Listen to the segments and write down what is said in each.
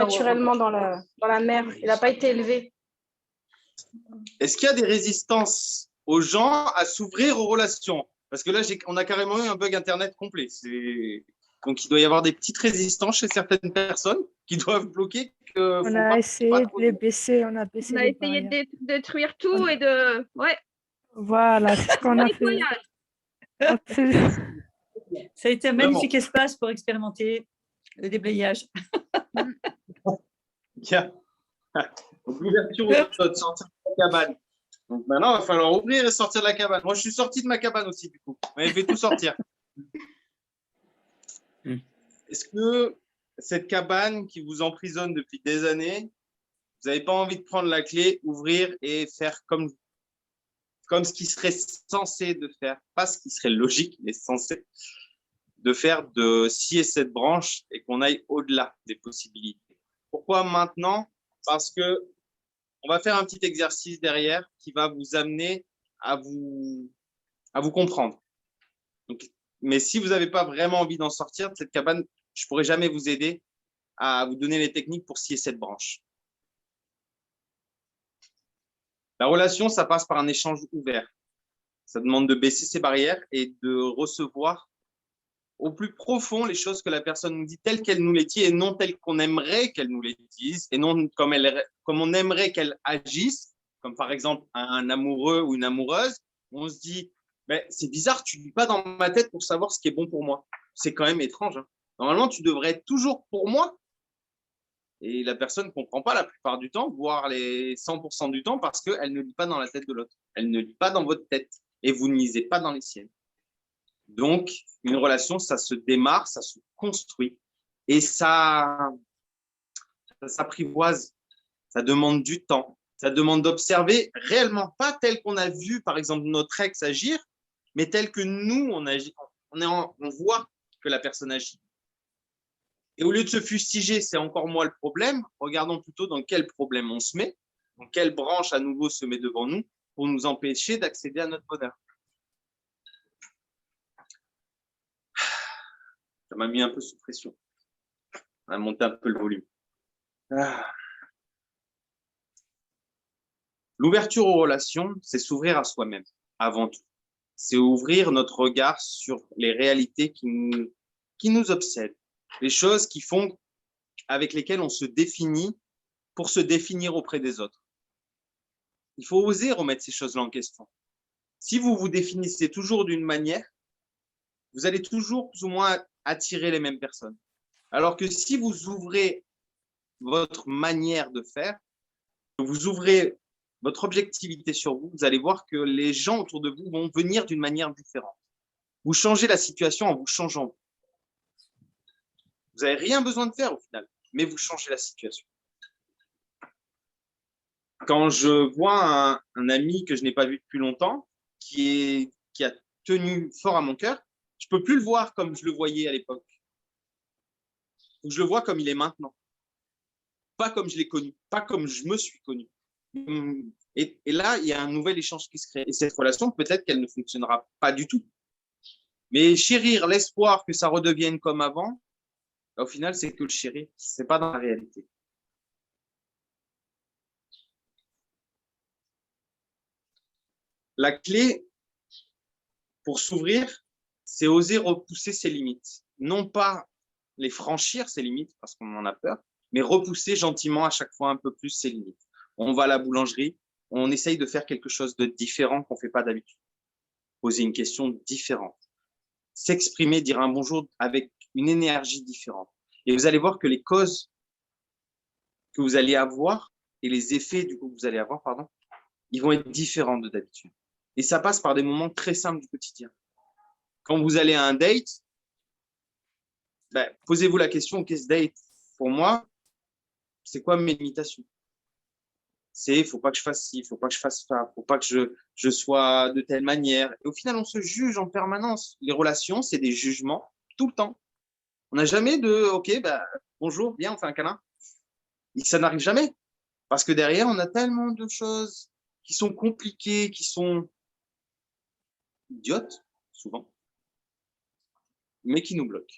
naturellement dans la mer. Il n'a pas été élevé. Est-ce qu'il y a des résistances aux gens à s'ouvrir aux relations? Parce que là, on a carrément eu un bug Internet complet. Donc, il doit y avoir des petites résistances chez certaines personnes qui doivent bloquer. On a essayé de les baisser, on a baissé les essayé barrières. de détruire tout et de... Ouais. Voilà, c'est ce qu'on a fait. Ça a été un magnifique espace pour expérimenter le déblayage. L'ouverture aux autres, sortir de la cabane. Donc maintenant, il va falloir ouvrir et sortir de la cabane. Moi, je suis sorti de ma cabane aussi, du coup. On avait fait tout sortir. Est-ce que cette cabane qui vous emprisonne depuis des années, vous n'avez pas envie de prendre la clé, ouvrir et faire comme ce qui serait censé de faire, pas ce qui serait logique, mais censé, de faire de scier cette branche et qu'on aille au-delà des possibilités. Pourquoi maintenant? Parce que on va faire un petit exercice derrière qui va vous amener à vous comprendre. Donc, mais si vous n'avez pas vraiment envie d'en sortir de cette cabane, je ne pourrai jamais vous aider à vous donner les techniques pour scier cette branche. La relation, ça passe par un échange ouvert. Ça demande de baisser ses barrières et de recevoir au plus profond les choses que la personne nous dit telles qu'elle nous les dit et non telles qu'on aimerait qu'elle nous les dise et non comme on aimerait qu'elle agisse, comme par exemple un amoureux ou une amoureuse. On se dit, mais c'est bizarre, tu ne lis pas dans ma tête pour savoir ce qui est bon pour moi. C'est quand même étrange. Hein. Normalement, tu devrais être toujours pour moi. Et la personne ne comprend pas la plupart du temps, voire les 100% du temps, parce qu'elle ne lit pas dans la tête de l'autre. Elle ne lit pas dans votre tête et vous ne lisez pas dans les siennes. Donc, une relation, ça se démarre, ça se construit et ça s'apprivoise. Ça demande du temps. Ça demande d'observer réellement, pas tel qu'on a vu, par exemple, notre ex agir, mais tel que nous, on agit. On voit que la personne agit. Et au lieu de se fustiger, c'est encore moi le problème, regardons plutôt dans quel problème on se met, dans quelle branche à nouveau se met devant nous pour nous empêcher d'accéder à notre bonheur. Ça m'a mis un peu sous pression. On va monter un peu le volume. L'ouverture aux relations, c'est s'ouvrir à soi-même, avant tout. C'est ouvrir notre regard sur les réalités qui nous obsèdent, les choses qui font, avec lesquelles on se définit pour se définir auprès des autres. Il faut oser remettre ces choses-là en question. Si vous vous définissez toujours d'une manière, vous allez toujours plus ou moins attirer les mêmes personnes. Alors que si vous ouvrez votre manière de faire, que vous ouvrez votre objectivité sur vous, vous allez voir que les gens autour de vous vont venir d'une manière différente. Vous changez la situation en vous changeant. Vous n'avez rien besoin de faire au final, mais vous changez la situation. Quand je vois un ami que je n'ai pas vu depuis longtemps, qui a tenu fort à mon cœur, je ne peux plus le voir comme je le voyais à l'époque. Je le vois comme il est maintenant. Pas comme je l'ai connu, pas comme je me suis connu. Et là, il y a un nouvel échange qui se crée. Et cette relation, peut-être qu'elle ne fonctionnera pas du tout. Mais chérir l'espoir que ça redevienne comme avant, au final, c'est que le chérir, ce n'est pas dans la réalité. La clé pour s'ouvrir, c'est oser repousser ses limites. Non pas les franchir, ses limites, parce qu'on en a peur, mais repousser gentiment à chaque fois un peu plus ses limites. On va à la boulangerie, on essaye de faire quelque chose de différent qu'on ne fait pas d'habitude. Poser une question différente. S'exprimer, dire un bonjour avec une énergie différente. Et vous allez voir que les causes que vous allez avoir et les effets du coup que vous allez avoir, ils vont être différents de d'habitude. Et ça passe par des moments très simples du quotidien. Quand vous allez à un date, posez-vous la question, qu'est-ce date? Pour moi, c'est quoi mes limitations? C'est, il ne faut pas que je fasse ci, il ne faut pas que je fasse ça, il ne faut pas que je sois de telle manière. Et au final, on se juge en permanence. Les relations, c'est des jugements tout le temps. On n'a jamais de, OK, bonjour, viens, on fait un câlin. Et ça n'arrive jamais. Parce que derrière, on a tellement de choses qui sont compliquées, qui sont idiotes, souvent, mais qui nous bloquent.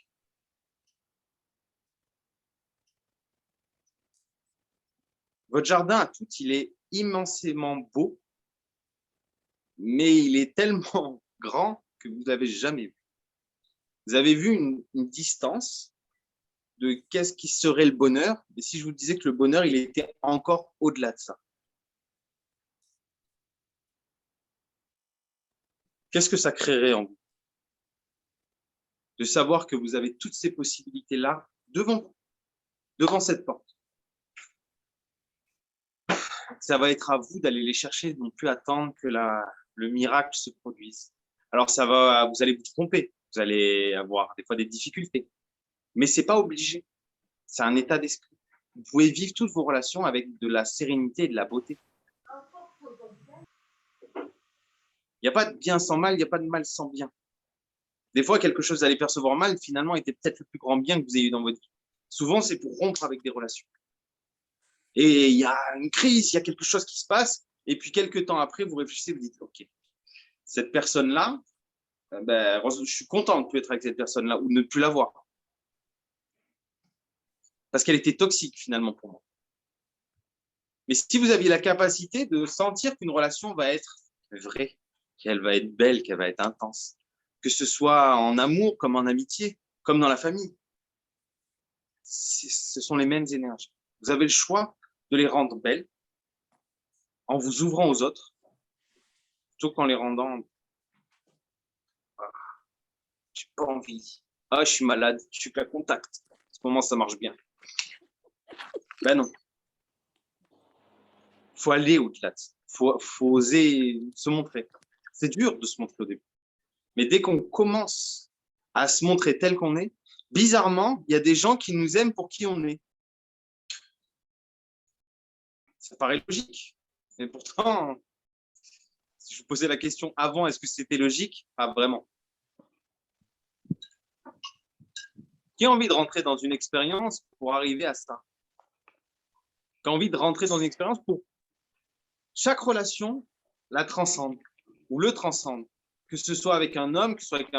Votre jardin à toutes, il est immensément beau, mais il est tellement grand que vous n'avez jamais vu. Vous avez vu une distance de qu'est-ce qui serait le bonheur, et si je vous disais que le bonheur, il était encore au-delà de ça. Qu'est-ce que ça créerait en vous? De savoir que vous avez toutes ces possibilités-là devant vous, devant cette porte. Ça va être à vous d'aller les chercher, non plus attendre que le miracle se produise. Alors, vous allez vous tromper, vous allez avoir des fois des difficultés, mais ce n'est pas obligé. C'est un état d'esprit. Vous pouvez vivre toutes vos relations avec de la sérénité et de la beauté. Il n'y a pas de bien sans mal, il n'y a pas de mal sans bien. Des fois, quelque chose que vous allez percevoir mal, finalement, était peut-être le plus grand bien que vous ayez eu dans votre vie. Souvent, c'est pour rompre avec des relations. Et il y a une crise, il y a quelque chose qui se passe, et puis quelques temps après, vous réfléchissez, vous dites, OK, cette personne-là, je suis content de ne plus être avec cette personne-là ou de ne plus la voir. Parce qu'elle était toxique, finalement, pour moi. Mais si vous aviez la capacité de sentir qu'une relation va être vraie, qu'elle va être belle, qu'elle va être intense, que ce soit en amour, comme en amitié, comme dans la famille, ce sont les mêmes énergies. Vous avez le choix de les rendre belles en vous ouvrant aux autres, plutôt qu'en les rendant j'ai pas envie. Ah, je suis malade, je suis qu'à contact. En ce moment, ça marche bien. Ben non. Il faut aller au-delà de ça. Il faut oser se montrer. C'est dur de se montrer au début. Mais dès qu'on commence à se montrer tel qu'on est, bizarrement, il y a des gens qui nous aiment pour qui on est. Ça paraît logique. Mais pourtant, si je vous posais la question avant, est-ce que c'était logique? Pas vraiment. Qui a envie de rentrer dans une expérience pour arriver à ça? Qui a envie de rentrer dans une expérience pour chaque relation la transcende ou le transcende, que ce soit avec un homme, que ce soit avec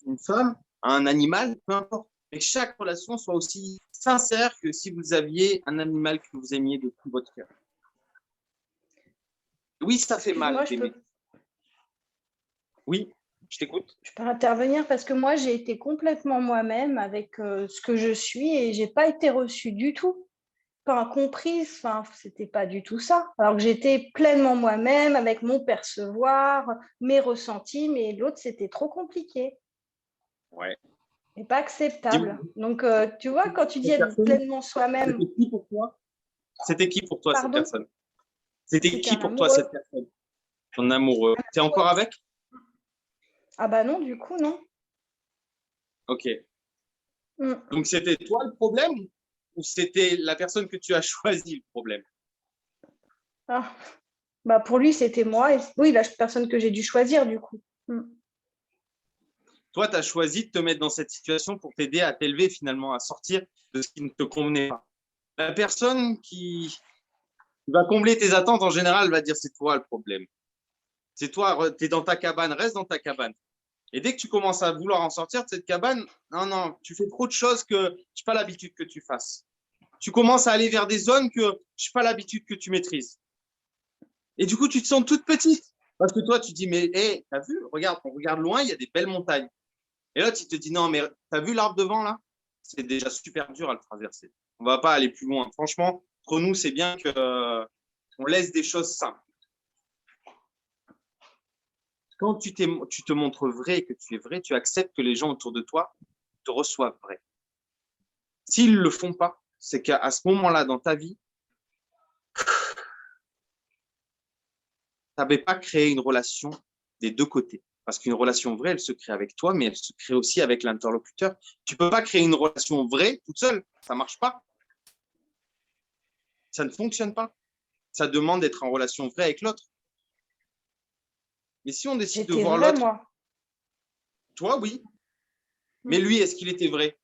une femme, un animal, peu importe. Mais que chaque relation soit aussi sincère que si vous aviez un animal que vous aimiez de tout votre cœur. Oui, ça fait mal d'aimer. Oui, je t'écoute. Je peux intervenir parce que moi, j'ai été complètement moi-même avec ce que je suis et je n'ai pas été reçue du tout. Pas comprise, enfin, c'était pas du tout ça. Alors que j'étais pleinement moi-même avec mon percevoir, mes ressentis, mais l'autre, c'était trop compliqué. Ouais. Et pas acceptable. Donc, tu vois, quand tu dis être pleinement soi-même. C'était qui pour toi? C'était qui pour toi, cette personne? C'était qui pour toi, cette personne? Ton amoureux. Tu es encore avec? Ah bah non, du coup, non. Ok. Donc, c'était toi le problème ou c'était la personne que tu as choisi le problème? Ah. Bah pour lui, c'était moi. Et oui, la personne que j'ai dû choisir, du coup. Toi, tu as choisi de te mettre dans cette situation pour t'aider à t'élever finalement, à sortir de ce qui ne te convenait pas. La personne qui va combler tes attentes, en général, va dire c'est toi le problème. C'est toi, tu es dans ta cabane, reste dans ta cabane. Et dès que tu commences à vouloir en sortir de cette cabane, non, tu fais trop de choses que je n'ai pas l'habitude que tu fasses. Tu commences à aller vers des zones que je n'ai pas l'habitude que tu maîtrises. Et du coup, tu te sens toute petite. Parce que toi, tu dis, mais hey, t'as vu, regarde, on regarde loin, il y a des belles montagnes. Et là, tu te dis, non, mais t'as vu l'arbre devant, là? C'est déjà super dur à le traverser. On ne va pas aller plus loin. Franchement, entre nous, c'est bien qu'on laisse des choses simples. Quand tu te montres vrai et que tu es vrai, tu acceptes que les gens autour de toi te reçoivent vrai. S'ils ne le font pas, c'est qu'à ce moment-là dans ta vie, tu n'avais pas créé une relation des deux côtés. Parce qu'une relation vraie, elle se crée avec toi, mais elle se crée aussi avec l'interlocuteur. Tu ne peux pas créer une relation vraie toute seule. Ça ne marche pas. Ça ne fonctionne pas. Ça demande d'être en relation vraie avec l'autre. Mais si on décide de voir l'autre, moi. Toi, oui. Mais lui, est-ce qu'il était vrai?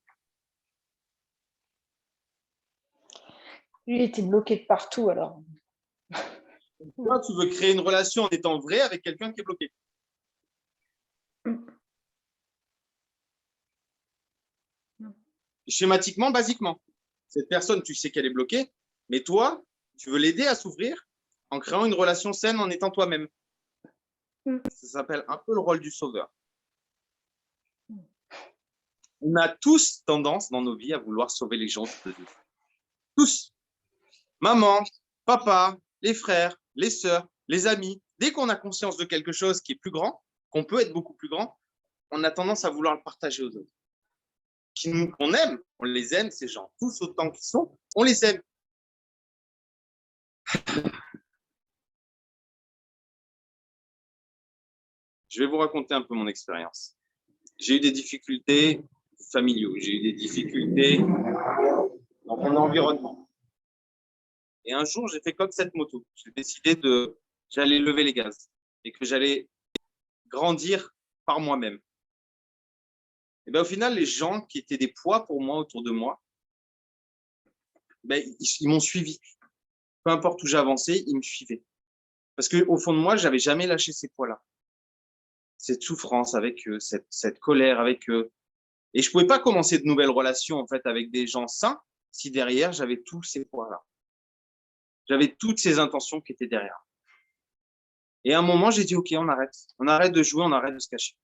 Lui, il était bloqué de partout, alors. Toi, tu veux créer une relation en étant vrai avec quelqu'un qui est bloqué. Schématiquement, basiquement. Cette personne, tu sais qu'elle est bloquée, mais toi, Tu veux l'aider à s'ouvrir en créant une relation saine, en étant toi-même. Ça s'appelle un peu le rôle du sauveur. On a tous tendance dans nos vies à vouloir sauver les gens autour de nous. Tous. Maman, papa, les frères, les sœurs, les amis. Dès qu'on a conscience de quelque chose qui est plus grand, qu'on peut être beaucoup plus grand, on a tendance à vouloir le partager aux autres. Qu'on aime, on les aime, ces gens. Tous autant qu'ils sont, on les aime. Je vais vous raconter un peu mon expérience. J'ai eu des difficultés familiaux, j'ai eu des difficultés dans mon environnement. Et un jour, j'ai fait comme cette moto. J'ai décidé j'allais lever les gaz et que j'allais grandir par moi-même. Et bien, au final, les gens qui étaient des poids pour moi autour de moi, ben, ils m'ont suivi. Peu importe où j'avançais, ils me suivaient. Parce qu'au fond de moi, je n'avais jamais lâché ces poids-là. Cette souffrance avec eux, cette colère avec eux. Et je ne pouvais pas commencer de nouvelles relations en fait, avec des gens sains si derrière, j'avais tous ces poids-là. J'avais toutes ces intentions qui étaient derrière. Et à un moment, j'ai dit, OK, on arrête. On arrête de jouer, on arrête de se cacher.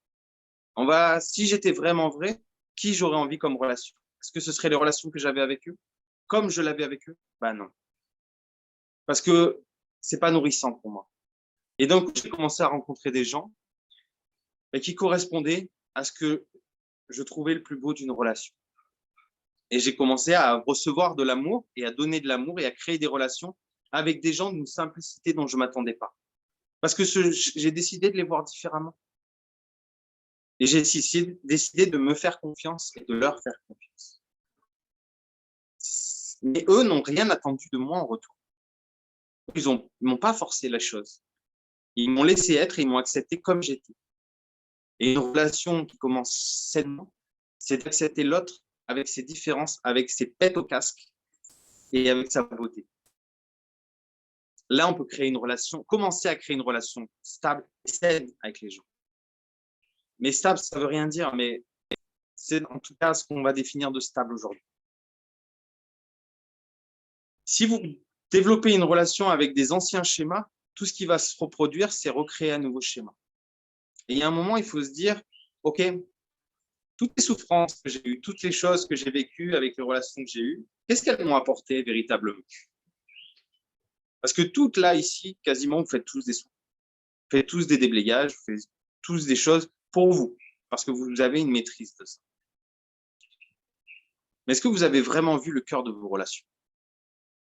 Si j'étais vraiment vrai, qui j'aurais envie comme relation? Est-ce que ce seraient les relations que j'avais avec eux? Comme je l'avais avec eux? Ben non. Parce que ce n'est pas nourrissant pour moi. Et donc, j'ai commencé à rencontrer des gens qui correspondaient à ce que je trouvais le plus beau d'une relation. Et j'ai commencé à recevoir de l'amour et à donner de l'amour et à créer des relations avec des gens d'une simplicité dont je ne m'attendais pas. Parce que j'ai décidé de les voir différemment. Et j'ai décidé de me faire confiance et de leur faire confiance. Mais eux n'ont rien attendu de moi en retour. Ils ne m'ont pas forcé la chose. Ils m'ont laissé être et ils m'ont accepté comme j'étais. Et une relation qui commence sainement, c'est d'accepter l'autre avec ses différences, avec ses pètes au casque et avec sa beauté. Là, on peut commencer à créer une relation stable et saine avec les gens. Mais stable, ça ne veut rien dire, mais c'est en tout cas ce qu'on va définir de stable aujourd'hui. Si vous développez une relation avec des anciens schémas, tout ce qui va se reproduire, c'est recréer un nouveau schéma. Et il y a un moment, il faut se dire, OK, toutes les souffrances que j'ai eues, toutes les choses que j'ai vécues avec les relations que j'ai eues, qu'est-ce qu'elles m'ont apporté véritablement? Parce que toutes là, ici, quasiment, vous faites tous des souffrances. Vous faites tous des déblayages, vous faites tous des choses pour vous, parce que vous avez une maîtrise de ça. Mais est-ce que vous avez vraiment vu le cœur de vos relations?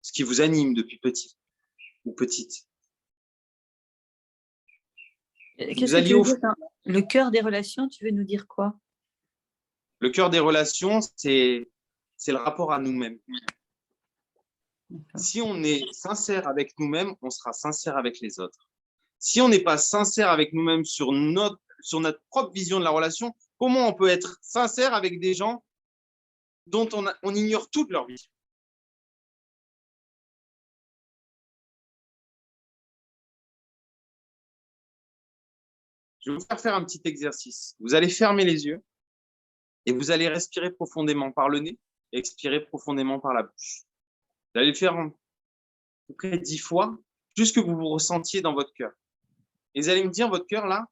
Ce qui vous anime depuis petit ou petite? Qu'est-ce que tu veux dire? Le cœur des relations, tu veux nous dire quoi? Le cœur des relations, c'est le rapport à nous-mêmes. Si on est sincère avec nous-mêmes, on sera sincère avec les autres. Si on n'est pas sincère avec nous-mêmes sur notre propre vision de la relation, comment on peut être sincère avec des gens dont on ignore toute leur vision? Je vais vous faire un petit exercice. Vous allez fermer les yeux et vous allez respirer profondément par le nez et expirer profondément par la bouche. Vous allez le faire à peu près 10 fois, juste que vous vous ressentiez dans votre cœur. Et vous allez me dire, votre cœur, là,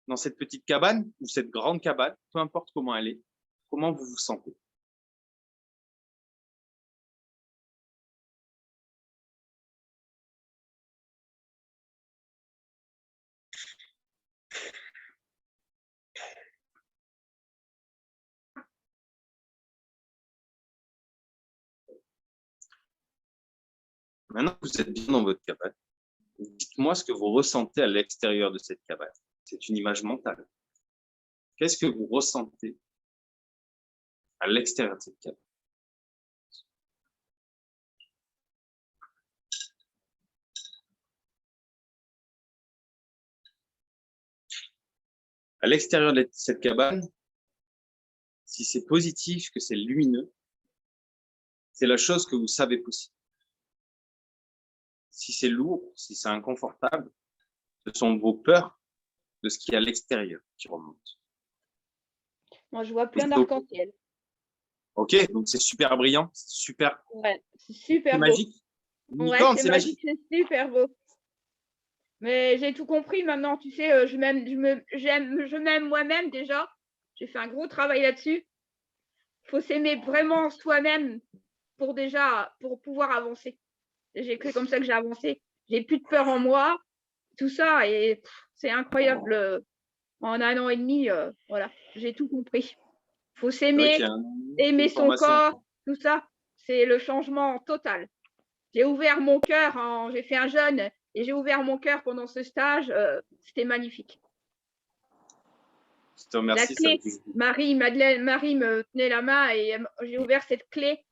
dans cette petite cabane ou cette grande cabane, peu importe comment elle est, comment vous vous sentez. Maintenant que vous êtes bien dans votre cabane, dites-moi ce que vous ressentez à l'extérieur de cette cabane. C'est une image mentale. Qu'est-ce que vous ressentez à l'extérieur de cette cabane? À l'extérieur de cette cabane, si c'est positif, que c'est lumineux, c'est la chose que vous savez possible. Si c'est lourd, si c'est inconfortable, ce sont vos peurs de ce qui est à l'extérieur qui remontent. Moi, je vois plein d'arc-en-ciel. Ok, donc c'est super brillant, c'est super, ouais, c'est super magique. Ouais, Licorne, c'est c'est magique, magique. c'est super beau. Mais j'ai tout compris maintenant, tu sais, je m'aime moi-même déjà. J'ai fait un gros travail là-dessus. Il faut s'aimer vraiment soi-même pour pouvoir avancer. J'ai cru comme ça que j'ai avancé. J'ai plus de peur en moi, tout ça, et c'est incroyable. En 1 an et demi, voilà, j'ai tout compris. Il faut C'est vrai qu'il s'aimer, y a aimer une son formation. corps, tout ça. C'est le changement total. J'ai ouvert mon cœur, j'ai fait un jeûne et j'ai ouvert mon cœur pendant ce stage. C'était magnifique. Je te La remercie. Ça clé, Marie me tenait la main et j'ai ouvert cette clé.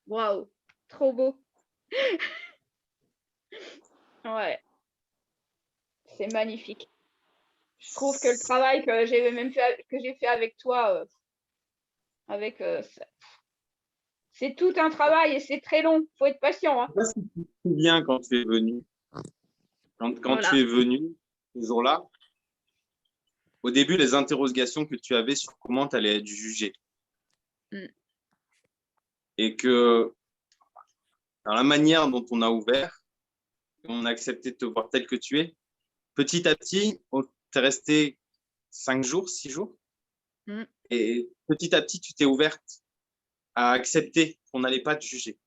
Waouh, trop beau. Ouais, c'est magnifique. Je trouve que le travail que j'ai fait avec toi, c'est tout un travail et c'est très long. Il faut être patient. Hein. Je sais pas si tu te souviens quand tu es venu. Quand Voilà. tu es venu, ce jour-là, au début, les interrogations que tu avais sur comment tu allais être jugé. Et que dans la manière dont on a ouvert, on a accepté de te voir tel que tu es, petit à petit, tu es resté 5 jours, 6 jours. Et petit à petit, tu t'es ouverte à accepter qu'on n'allait pas te juger.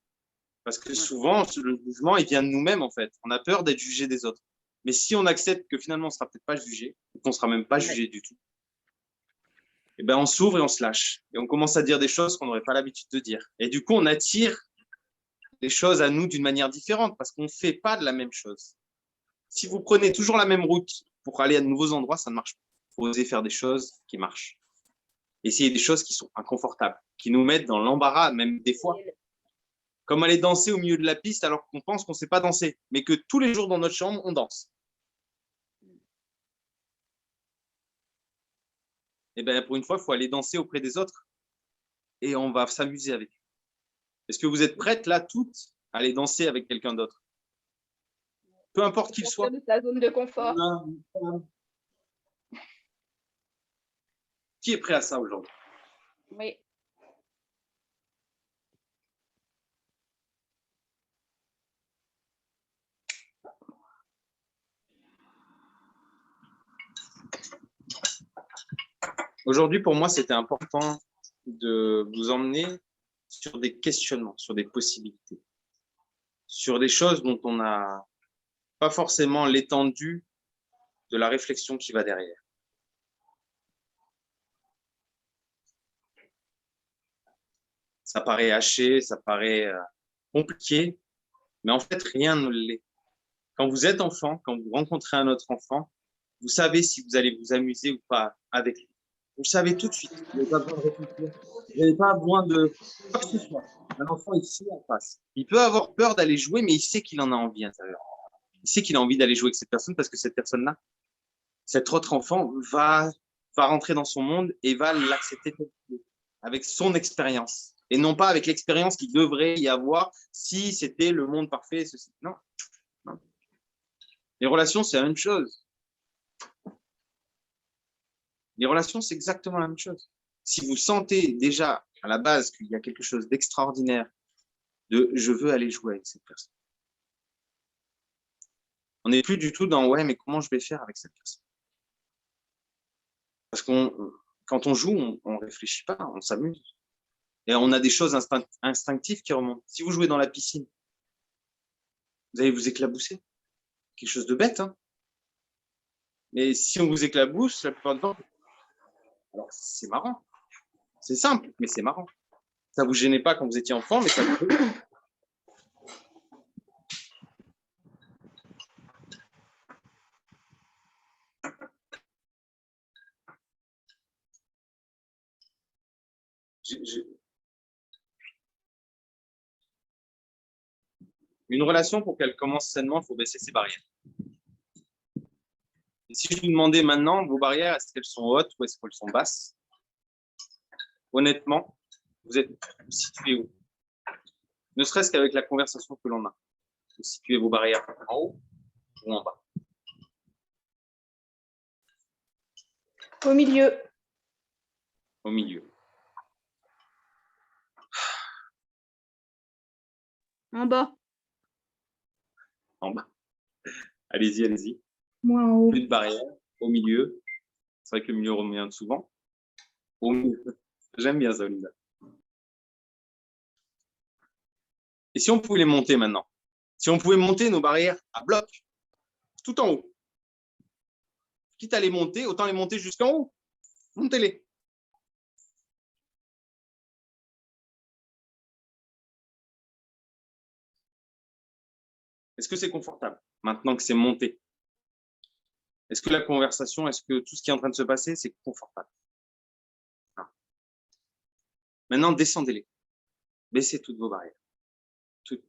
Parce que souvent, le jugement, il vient de nous-mêmes, en fait. On a peur d'être jugé des autres. Mais si on accepte que finalement, on ne sera peut-être pas jugé, ou qu'on ne sera même pas jugé du tout, eh ben, on s'ouvre et on se lâche. Et on commence à dire des choses qu'on n'aurait pas l'habitude de dire. Et du coup, on attire les choses à nous d'une manière différente parce qu'on ne fait pas de la même chose. Si vous prenez toujours la même route pour aller à de nouveaux endroits, ça ne marche pas. Il faut oser faire des choses qui marchent. Essayer des choses qui sont inconfortables, qui nous mettent dans l'embarras, même des fois. Comme aller danser au milieu de la piste alors qu'on pense qu'on ne sait pas danser, mais que tous les jours dans notre chambre, on danse. Et bien, pour une fois, il faut aller danser auprès des autres et on va s'amuser avec eux. Est-ce que vous êtes prêtes là, toutes, à aller danser avec quelqu'un d'autre? Peu importe qu'il soit. De sa zone de confort. Qui est prêt à ça aujourd'hui? Oui. Aujourd'hui, pour moi, c'était important de vous emmener sur des questionnements, sur des possibilités, sur des choses dont on n'a pas forcément l'étendue de la réflexion qui va derrière. Ça paraît haché, ça paraît compliqué, mais en fait, rien ne l'est. Quand vous êtes enfant, quand vous rencontrez un autre enfant, vous savez si vous allez vous amuser ou pas avec lui. Vous savez tout de suite. Vous n'avez pas besoin de réfléchir. Vous n'avez pas besoin de quoi que ce soit. Un enfant ici en face. Il peut avoir peur d'aller jouer, mais il sait qu'il en a envie à l'intérieur. Il sait qu'il a envie d'aller jouer avec cette personne parce que cette personne-là, cet autre enfant va rentrer dans son monde et va l'accepter avec son expérience. Et non pas avec l'expérience qu'il devrait y avoir si c'était le monde parfait. Ceci. Non. Non. Les relations, c'est la même chose. Les relations, c'est exactement la même chose. Si vous sentez déjà à la base qu'il y a quelque chose d'extraordinaire, de je veux aller jouer avec cette personne. On n'est plus du tout dans ouais, mais comment je vais faire avec cette personne? Parce que quand on joue, on ne réfléchit pas, on s'amuse. Et on a des choses instinctives qui remontent. Si vous jouez dans la piscine, vous allez vous éclabousser. Quelque chose de bête, hein? Mais si on vous éclabousse, la plupart du temps, alors c'est marrant. C'est simple, mais c'est marrant. Ça ne vous gênait pas quand vous étiez enfant, mais ça vous gêne. Une relation, pour qu'elle commence sainement, il faut baisser ses barrières. Et si je vous demandais maintenant, vos barrières, est-ce qu'elles sont hautes ou est-ce qu'elles sont basses? Honnêtement, vous êtes situé où? Ne serait-ce qu'avec la conversation que l'on a. Vous situez vos barrières en haut ou en bas? Au milieu. Au milieu. En bas. En bas. Allez-y, allez-y. Moi en haut. Plus de barrière. Au milieu. C'est vrai que le milieu revient souvent. Au milieu. J'aime bien ça, Linda. Et si on pouvait les monter maintenant? Si on pouvait monter nos barrières à bloc, tout en haut. Quitte à les monter, autant les monter jusqu'en haut. Montez-les. Est-ce que c'est confortable maintenant que c'est monté? Est-ce que la conversation, est-ce que tout ce qui est en train de se passer, c'est confortable? Non. Maintenant, descendez-les. Baissez toutes vos barrières. Tout.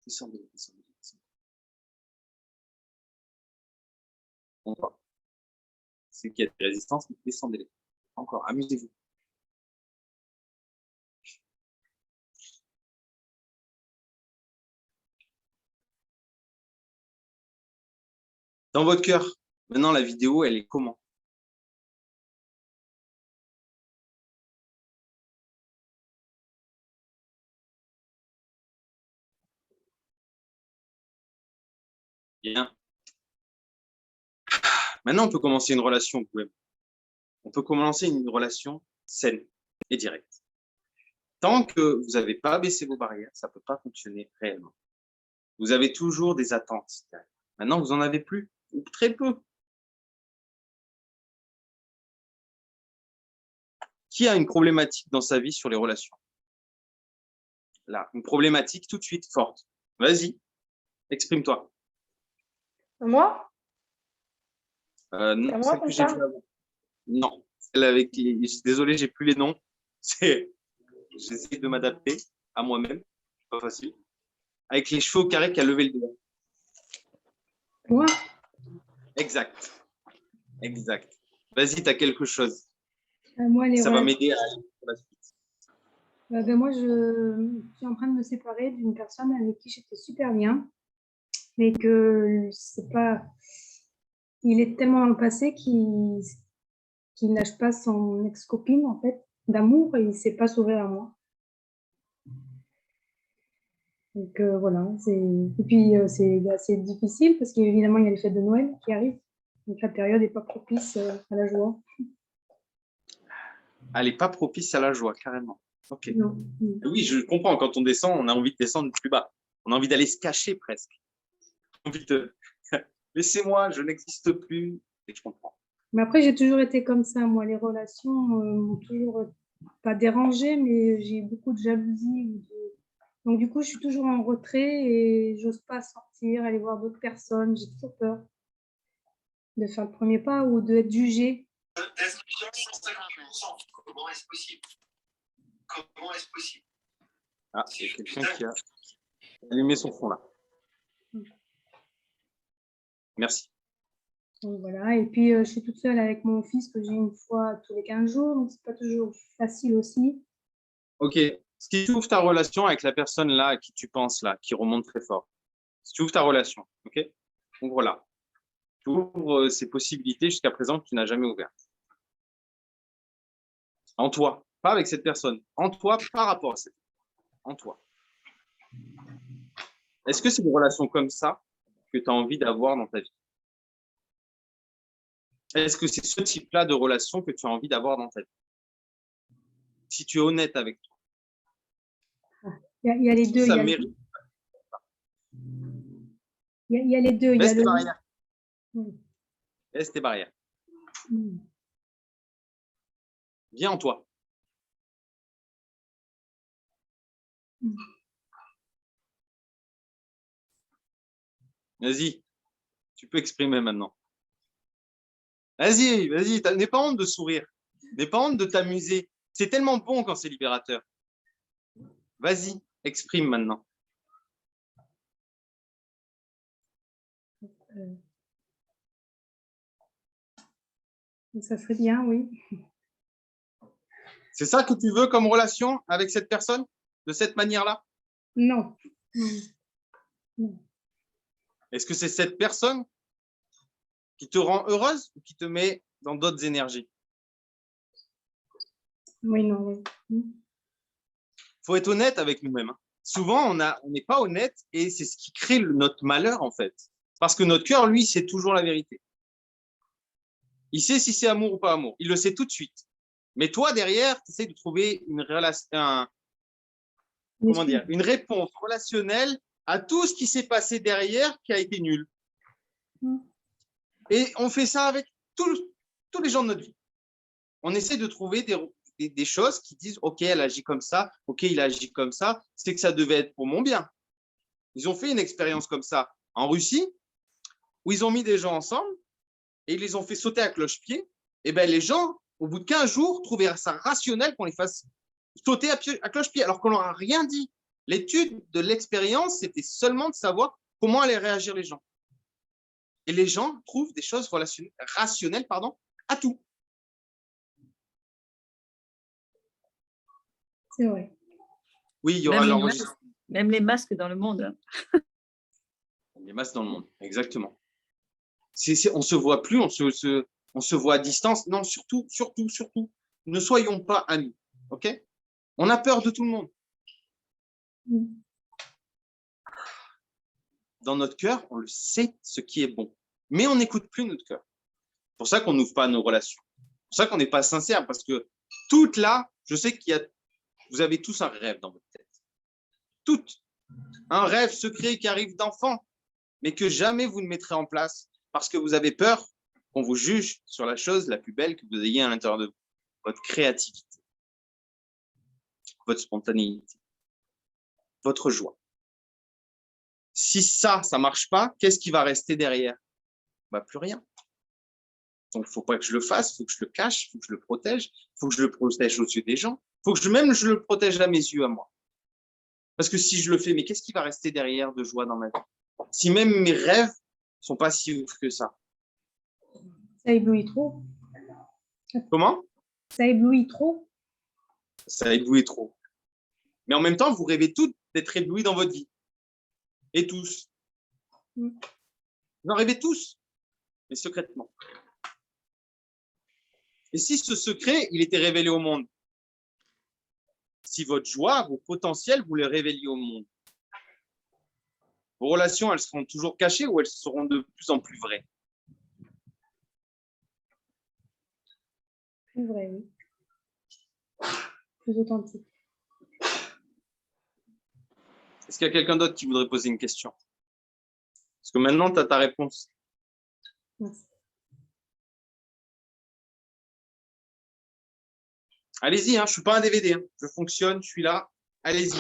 Descendez-les, descendez-les. Encore. C'est qu'il y a des résistances, descendez-les. Encore, amusez-vous. Dans votre cœur, maintenant la vidéo, elle est comment? Bien. Maintenant, on peut commencer une relation. On peut commencer une relation saine et directe. Tant que vous n'avez pas baissé vos barrières, ça ne peut pas fonctionner réellement. Vous avez toujours des attentes. Maintenant, vous n'en avez plus, ou très peu. Qui a une problématique dans sa vie sur les relations? Là, une problématique tout de suite forte. Vas-y, exprime-toi. Moi? Non, moi celle que j'ai vue avant. Non, celle avec les... Désolé, j'ai plus les noms. J'essaie de m'adapter à moi-même. C'est pas facile. Avec les cheveux au carré qui a levé le doigt. Moi? Exact. Exact. Vas-y, tu as quelque chose. Moi, Ça va m'aider à aller pour la suite. Moi, je suis en train de me séparer d'une personne avec qui j'étais super bien, mais que c'est pas. Il est tellement dans le passé qu'il lâche pas son ex-copine, en fait, d'amour, et il ne s'est pas sauvé à moi. Donc voilà. Et puis c'est assez difficile parce qu'évidemment, il y a les fêtes de Noël qui arrivent. Donc la période n'est pas propice à la joie. Elle n'est pas propice à la joie, carrément. Ok. Non. Oui, je comprends. Quand on descend, on a envie de descendre plus bas. On a envie d'aller se cacher presque. On a envie de... Laissez-moi, je n'existe plus. Et je comprends. Mais après, j'ai toujours été comme ça. Moi, les relations m'ont toujours pas dérangée, mais j'ai beaucoup de jalousie. Donc, du coup, je suis toujours en retrait et j'ose pas sortir, aller voir d'autres personnes. J'ai toujours peur de faire le premier pas ou d'être jugée. Comment est-ce possible? Comment est-ce possible? Ah, c'est quelqu'un qui a allumé son fond là. Merci. Donc, voilà. Et puis, je suis toute seule avec mon fils que j'ai une fois tous les 15 jours. Donc, c'est pas toujours facile aussi. Ok. Si tu ouvres ta relation avec la personne là à qui tu penses là, qui remonte très fort, si tu ouvres ta relation, ok, ouvre-la. Tu ouvres ces possibilités jusqu'à présent que tu n'as jamais ouvertes. En toi, pas avec cette personne. En toi, par rapport à cette personne. En toi. Est-ce que c'est des relations comme ça que tu as envie d'avoir dans ta vie? Est-ce que c'est ce type-là de relation que tu as envie d'avoir dans ta vie? Si tu es honnête avec toi. Il y a les deux. Ça mérite. Il y a les deux. Baisse tes barrières. Baisse tes barrières. Viens en toi. Vas-y, tu peux exprimer maintenant. Vas-y, vas-y, n'aie pas honte de sourire. N'aie pas honte de t'amuser. C'est tellement bon quand c'est libérateur. Vas-y, exprime maintenant. Ça serait bien, oui. C'est ça que tu veux comme relation avec cette personne, de cette manière-là? Non. Est-ce que c'est cette personne qui te rend heureuse ou qui te met dans d'autres énergies? Oui, non, oui. Il faut être honnête avec nous-mêmes. Hein. souvent, on n'est pas honnête et c'est ce qui crée notre malheur, en fait. Parce que notre cœur, lui, c'est toujours la vérité. Il sait si c'est amour ou pas amour. Il le sait tout de suite. Mais toi, derrière, tu essaies de trouver une réponse relationnelle à tout ce qui s'est passé derrière qui a été nul. Et on fait ça avec tous les gens de notre vie. On essaie de trouver des choses qui disent « Ok, elle agit comme ça. Ok, il agit comme ça. C'est que ça devait être pour mon bien. » Ils ont fait une expérience comme ça en Russie où ils ont mis des gens ensemble et ils les ont fait sauter à cloche-pied. Et bien, les gens, au bout de 15 jours, trouvaient ça rationnel qu'on les fasse sauter à cloche-pied alors qu'on leur a rien dit. L'étude de l'expérience, c'était seulement de savoir comment allaient réagir les gens. Et les gens trouvent des choses rationnelles à tout. C'est vrai. Oui, il y aura l'enregistrement. Même les masques dans le monde. Les masques dans le monde, exactement. On ne se voit plus, on se voit à distance. Non, surtout, ne soyons pas amis. OK? On a peur de tout le monde. Dans notre cœur, on le sait ce qui est bon. Mais on n'écoute plus notre cœur. C'est pour ça qu'on n'ouvre pas nos relations. C'est pour ça qu'on n'est pas sincère. Parce que toutes là, je sais vous avez tous un rêve dans votre tête. Toutes. Un rêve secret qui arrive d'enfant, mais que jamais vous ne mettrez en place parce que vous avez peur qu'on vous juge sur la chose la plus belle que vous ayez à l'intérieur de vous. Votre créativité, votre spontanéité, votre joie. Si ça ne marche pas, qu'est-ce qui va rester derrière? Plus rien. Donc, il ne faut pas que je le fasse, il faut que je le cache, il faut que je le protège, il faut que je le protège aux yeux des gens, il faut que je le protège à mes yeux, à moi. Parce que si je le fais, mais qu'est-ce qui va rester derrière de joie dans ma vie? Si même mes rêves ne sont pas si ouf que ça. Ça éblouit trop. Comment? Ça éblouit trop. Ça éblouit trop. Mais en même temps, vous rêvez tous d'être éblouis dans votre vie. Et tous. Vous en rêvez tous, mais secrètement. Et si ce secret, il était révélé au monde? Si votre joie, vos potentiels, vous les révéliez au monde, vos relations, elles seront toujours cachées ou elles seront de plus en plus vraies? Plus vrai, oui. Plus authentique. Est-ce qu'il y a quelqu'un d'autre qui voudrait poser une question? Parce que maintenant, tu as ta réponse. Merci. Allez-y, je ne suis pas un DVD. Je fonctionne, je suis là. Allez-y.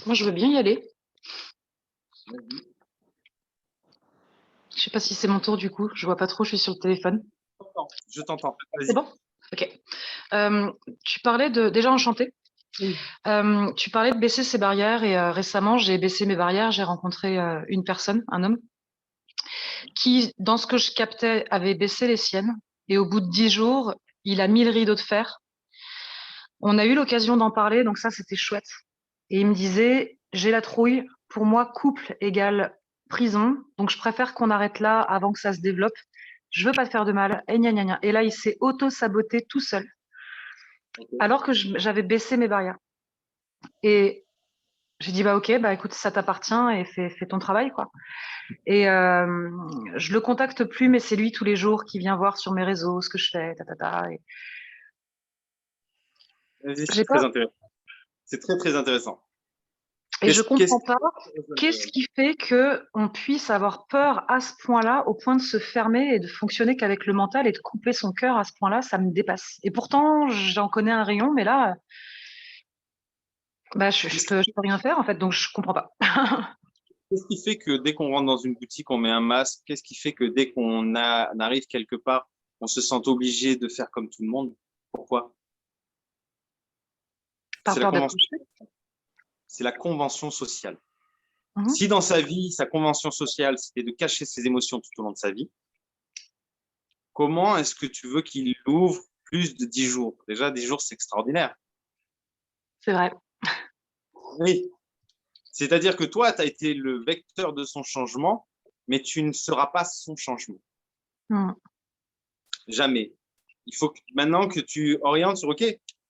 Moi, je veux bien y aller. Je ne sais pas si c'est mon tour du coup. Je ne vois pas trop, je suis sur le téléphone. Je t'entends. C'est bon? Ok. Tu parlais déjà enchanté. Oui. Tu parlais de baisser ses barrières et récemment, j'ai baissé mes barrières. J'ai rencontré une personne, un homme, qui, dans ce que je captais, avait baissé les siennes. Et au bout de 10 jours, il a mis le rideau de fer. On a eu l'occasion d'en parler, donc ça, c'était chouette. Et il me disait, j'ai la trouille. Pour moi, couple égale prison. Donc, je préfère qu'on arrête là avant que ça se développe. Je veux pas te faire de mal. Et, gna, gna, gna. Et là, il s'est auto-saboté tout seul. Okay. Alors que j'avais baissé mes barrières. Et j'ai dit, ok, écoute, ça t'appartient et fais ton travail, quoi. Et je le contacte plus, mais c'est lui tous les jours qui vient voir sur mes réseaux ce que je fais, C'est très intéressant. C'est très, très intéressant. Et je comprends pas qu'est-ce qui fait qu'on puisse avoir peur à ce point-là, au point de se fermer et de fonctionner qu'avec le mental et de couper son cœur à ce point-là, ça me dépasse. Et pourtant, j'en connais un rayon, mais là, je peux rien faire en fait, donc je comprends pas. Qu'est-ce qui fait que dès qu'on rentre dans une boutique, on met un masque? Qu'est-ce qui fait que dès qu'on arrive quelque part, on se sent obligé de faire comme tout le monde? Pourquoi? C'est la convention sociale. Si dans sa vie, sa convention sociale, c'était de cacher ses émotions tout au long de sa vie, comment est-ce que tu veux qu'il ouvre plus de 10 jours? Déjà, 10 jours, c'est extraordinaire. C'est vrai. Oui. C'est-à-dire que toi, tu as été le vecteur de son changement, mais tu ne seras pas son changement. Jamais. Il faut maintenant que tu orientes sur, OK,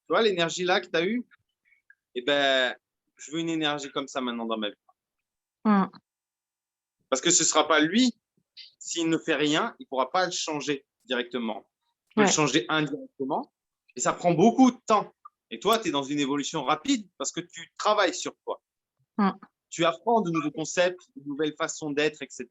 vois, l'énergie là que tu as eue, eh ben, je veux une énergie comme ça maintenant dans ma vie. Parce que ce ne sera pas lui, s'il ne fait rien, il ne pourra pas le changer directement. Il peut le changer indirectement et ça prend beaucoup de temps. Et toi, tu es dans une évolution rapide parce que tu travailles sur toi. Tu apprends de nouveaux concepts, de nouvelles façons d'être, etc.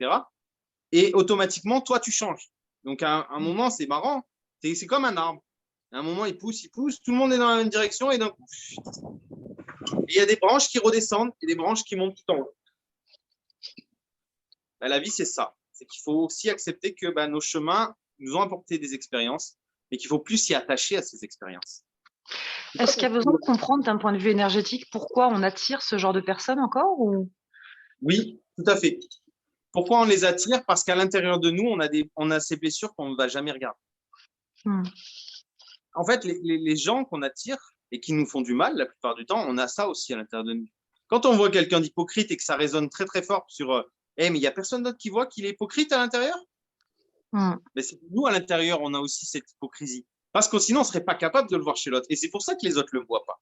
Et automatiquement, toi, tu changes. Donc, à un moment, c'est marrant. C'est comme un arbre. À un moment, il pousse, tout le monde est dans la même direction et d'un coup, il y a des branches qui redescendent et des branches qui montent tout en haut. Ben, la vie, c'est ça. C'est qu'il faut aussi accepter que nos chemins nous ont apporté des expériences et qu'il faut plus s'y attacher à ces expériences. Est-ce qu'il y a besoin de comprendre d'un point de vue énergétique pourquoi on attire ce genre de personnes encore ou... Oui, tout à fait. Pourquoi on les attire? Parce qu'à l'intérieur de nous, on a ces blessures qu'on ne va jamais regarder. En fait, les gens qu'on attire et qui nous font du mal, la plupart du temps, on a ça aussi à l'intérieur de nous. Quand on voit quelqu'un d'hypocrite et que ça résonne très, très fort sur mais il n'y a personne d'autre qui voit qu'il est hypocrite à l'intérieur. Mais c'est nous, à l'intérieur, on a aussi cette hypocrisie. Parce que sinon, on ne serait pas capable de le voir chez l'autre. Et c'est pour ça que les autres ne le voient pas.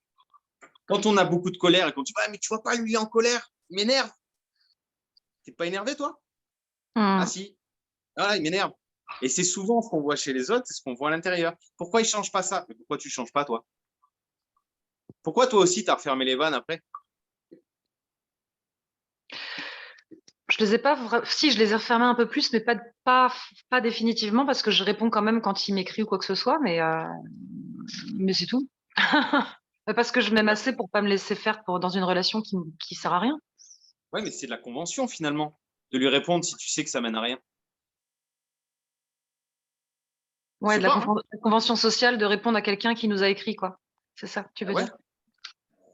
Quand on a beaucoup de colère et qu'on dit mais tu vois pas, lui, il est en colère, il m'énerve. Tu n'es pas énervé, toi? Ah si. Voilà, il m'énerve. Et c'est souvent ce qu'on voit chez les autres, c'est ce qu'on voit à l'intérieur. Pourquoi ils ne changent pas ça? Mais pourquoi tu ne changes pas, toi? Pourquoi toi aussi, tu as refermé les vannes après? Je les ai pas si, je les ai refermés un peu plus, mais pas définitivement, parce que je réponds quand même quand il m'écrit ou quoi que ce soit, mais c'est tout. Parce que je m'aime assez pour pas me laisser faire dans une relation qui sert à rien. Oui, mais c'est de la convention finalement, de lui répondre si tu sais que ça mène à rien. Ouais, la convention sociale de répondre à quelqu'un qui nous a écrit, quoi. C'est ça que tu veux dire?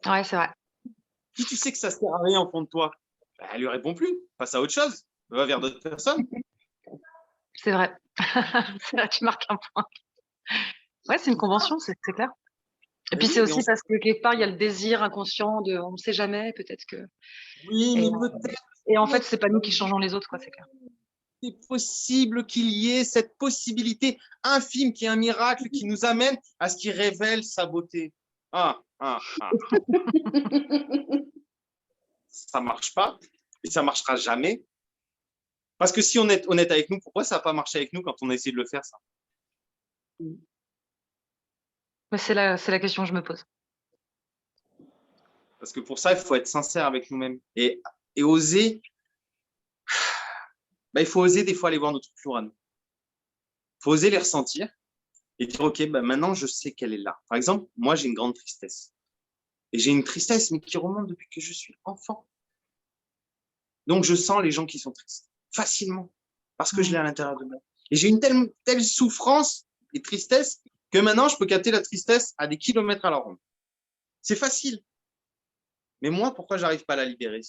Ouais, c'est vrai. Si tu sais que ça sert à rien au fond de toi, elle lui répond plus, passe à autre chose, va vers d'autres personnes. C'est vrai. C'est vrai, tu marques un point. Ouais, c'est une convention, c'est clair. Et puis c'est aussi parce que quelque part, il y a le désir inconscient de on ne sait jamais, peut-être que. Oui, mais peut-être. Et en fait, c'est pas nous qui changeons les autres, quoi, c'est clair. C'est possible qu'il y ait cette possibilité infime qui est un miracle qui nous amène à ce qui révèle sa beauté. Ça marche pas et ça marchera jamais. Parce que si on est honnête avec nous, pourquoi ça n'a pas marché avec nous quand on a essayé de le faire, ça? C'est la question que je me pose. Parce que pour ça, il faut être sincère avec nous-mêmes et oser. Il faut oser des fois aller voir notre jour à nous. Il faut oser les ressentir et dire, OK, maintenant, je sais qu'elle est là. Par exemple, moi, j'ai une grande tristesse. Et j'ai une tristesse, mais qui remonte depuis que je suis enfant. Donc, je sens les gens qui sont tristes facilement parce que je l'ai à l'intérieur de moi. Et j'ai une telle souffrance et tristesse que maintenant, je peux capter la tristesse à des kilomètres à la ronde. C'est facile. Mais moi, pourquoi je n'arrive pas à la libérer?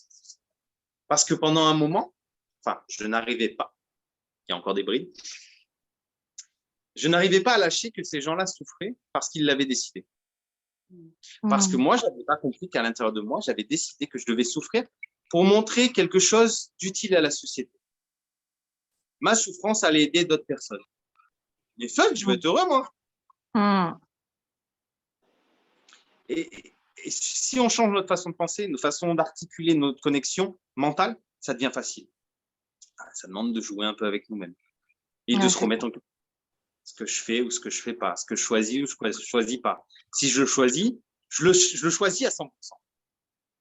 Parce que pendant un moment, je n'arrivais pas. Il y a encore des brides. Je n'arrivais pas à lâcher que ces gens-là souffraient parce qu'ils l'avaient décidé. Parce que moi, je n'avais pas compris qu'à l'intérieur de moi, j'avais décidé que je devais souffrir pour montrer quelque chose d'utile à la société. Ma souffrance allait aider d'autres personnes. Mais fuck, je veux être heureux, moi. Et si on change notre façon de penser, notre façon d'articuler notre connexion mentale, ça devient facile. Ça demande de jouer un peu avec nous-mêmes et de se remettre en question. Ce que je fais ou ce que je ne fais pas, ce que je choisis ou ce que je ne choisis pas. Si je le choisis, je le choisis à 100%.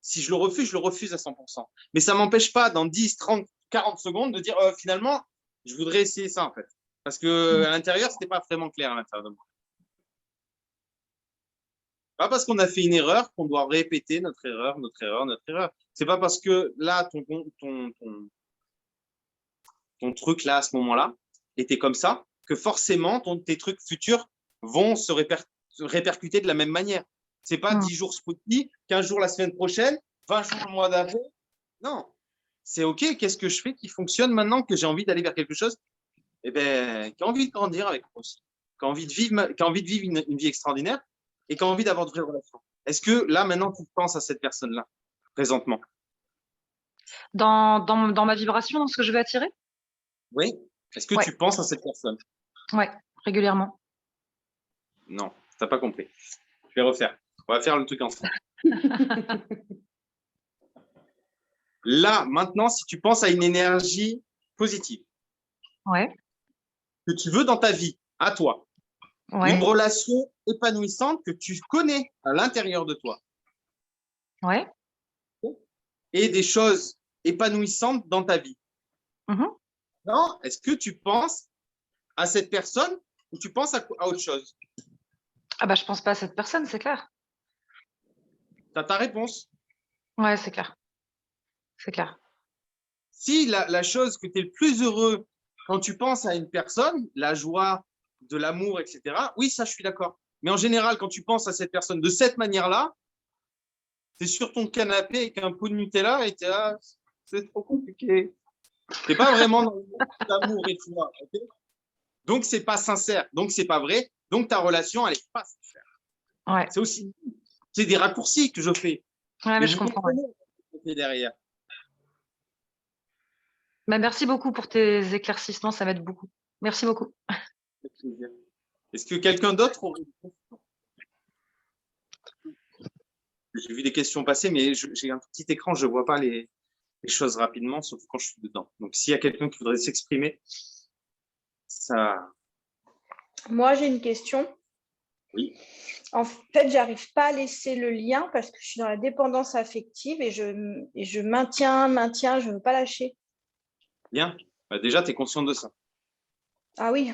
Si je le refuse à 100%. Mais ça ne m'empêche pas dans 10, 30, 40 secondes de dire finalement, je voudrais essayer ça en fait. Parce qu'à l'intérieur, ce n'était pas vraiment clair à l'intérieur de moi. Pas parce qu'on a fait une erreur qu'on doit répéter notre erreur. C'est pas parce que là, ton truc là, à ce moment-là, était comme ça, que forcément, tes trucs futurs vont se répercuter de la même manière. C'est pas 10 jours Spoutnik, 15 jours la semaine prochaine, 20 jours le mois d'après. Non. C'est OK, qu'est-ce que je fais qui fonctionne maintenant que j'ai envie d'aller vers quelque chose? Qui a envie de grandir avec moi aussi, qui a envie de vivre une vie extraordinaire et qui a envie d'avoir de vraies relations. Est-ce que là, maintenant, tu penses à cette personne-là, présentement? Dans ma vibration, dans ce que je veux attirer? Oui. Est-ce que tu penses à cette personne? Oui, régulièrement. Non, tu n'as pas compris. vais refaire. On va faire le truc ensemble. Là, maintenant, si tu penses à une énergie positive que tu veux dans ta vie, à toi, une relation épanouissante que tu connais à l'intérieur de toi, et des choses épanouissantes dans ta vie. Non, est-ce que tu penses à cette personne ou tu penses à autre chose? Ah bah, je pense pas à cette personne, c'est clair. Tu as ta réponse. Ouais, c'est clair. C'est clair. Si la chose que tu es le plus heureux quand tu penses à une personne, la joie, de l'amour, etc., oui, ça, je suis d'accord. Mais en général, quand tu penses à cette personne de cette manière-là, tu es sur ton canapé avec un pot de Nutella et tu es là, c'est trop compliqué. Tu n'es pas vraiment dans le monde d'amour et joie. Okay, donc, ce n'est pas sincère. Donc, ce n'est pas vrai. Donc, ta relation, elle n'est pas sincère. C'est aussi des raccourcis que je fais. Ouais, mais je comprends. Derrière. Bah, merci beaucoup pour tes éclaircissements, ça m'aide beaucoup. Merci beaucoup. Est-ce que quelqu'un d'autre aurait des questions? J'ai vu des questions passer, mais j'ai un petit écran, je ne vois pas les choses rapidement, sauf quand je suis dedans. Donc, s'il y a quelqu'un qui voudrait s'exprimer, ça... Moi, j'ai une question. Oui. En fait, j'arrive pas à laisser le lien parce que je suis dans la dépendance affective et je maintiens, je ne veux pas lâcher. Bien. Bah, déjà, tu es consciente de ça. Ah oui.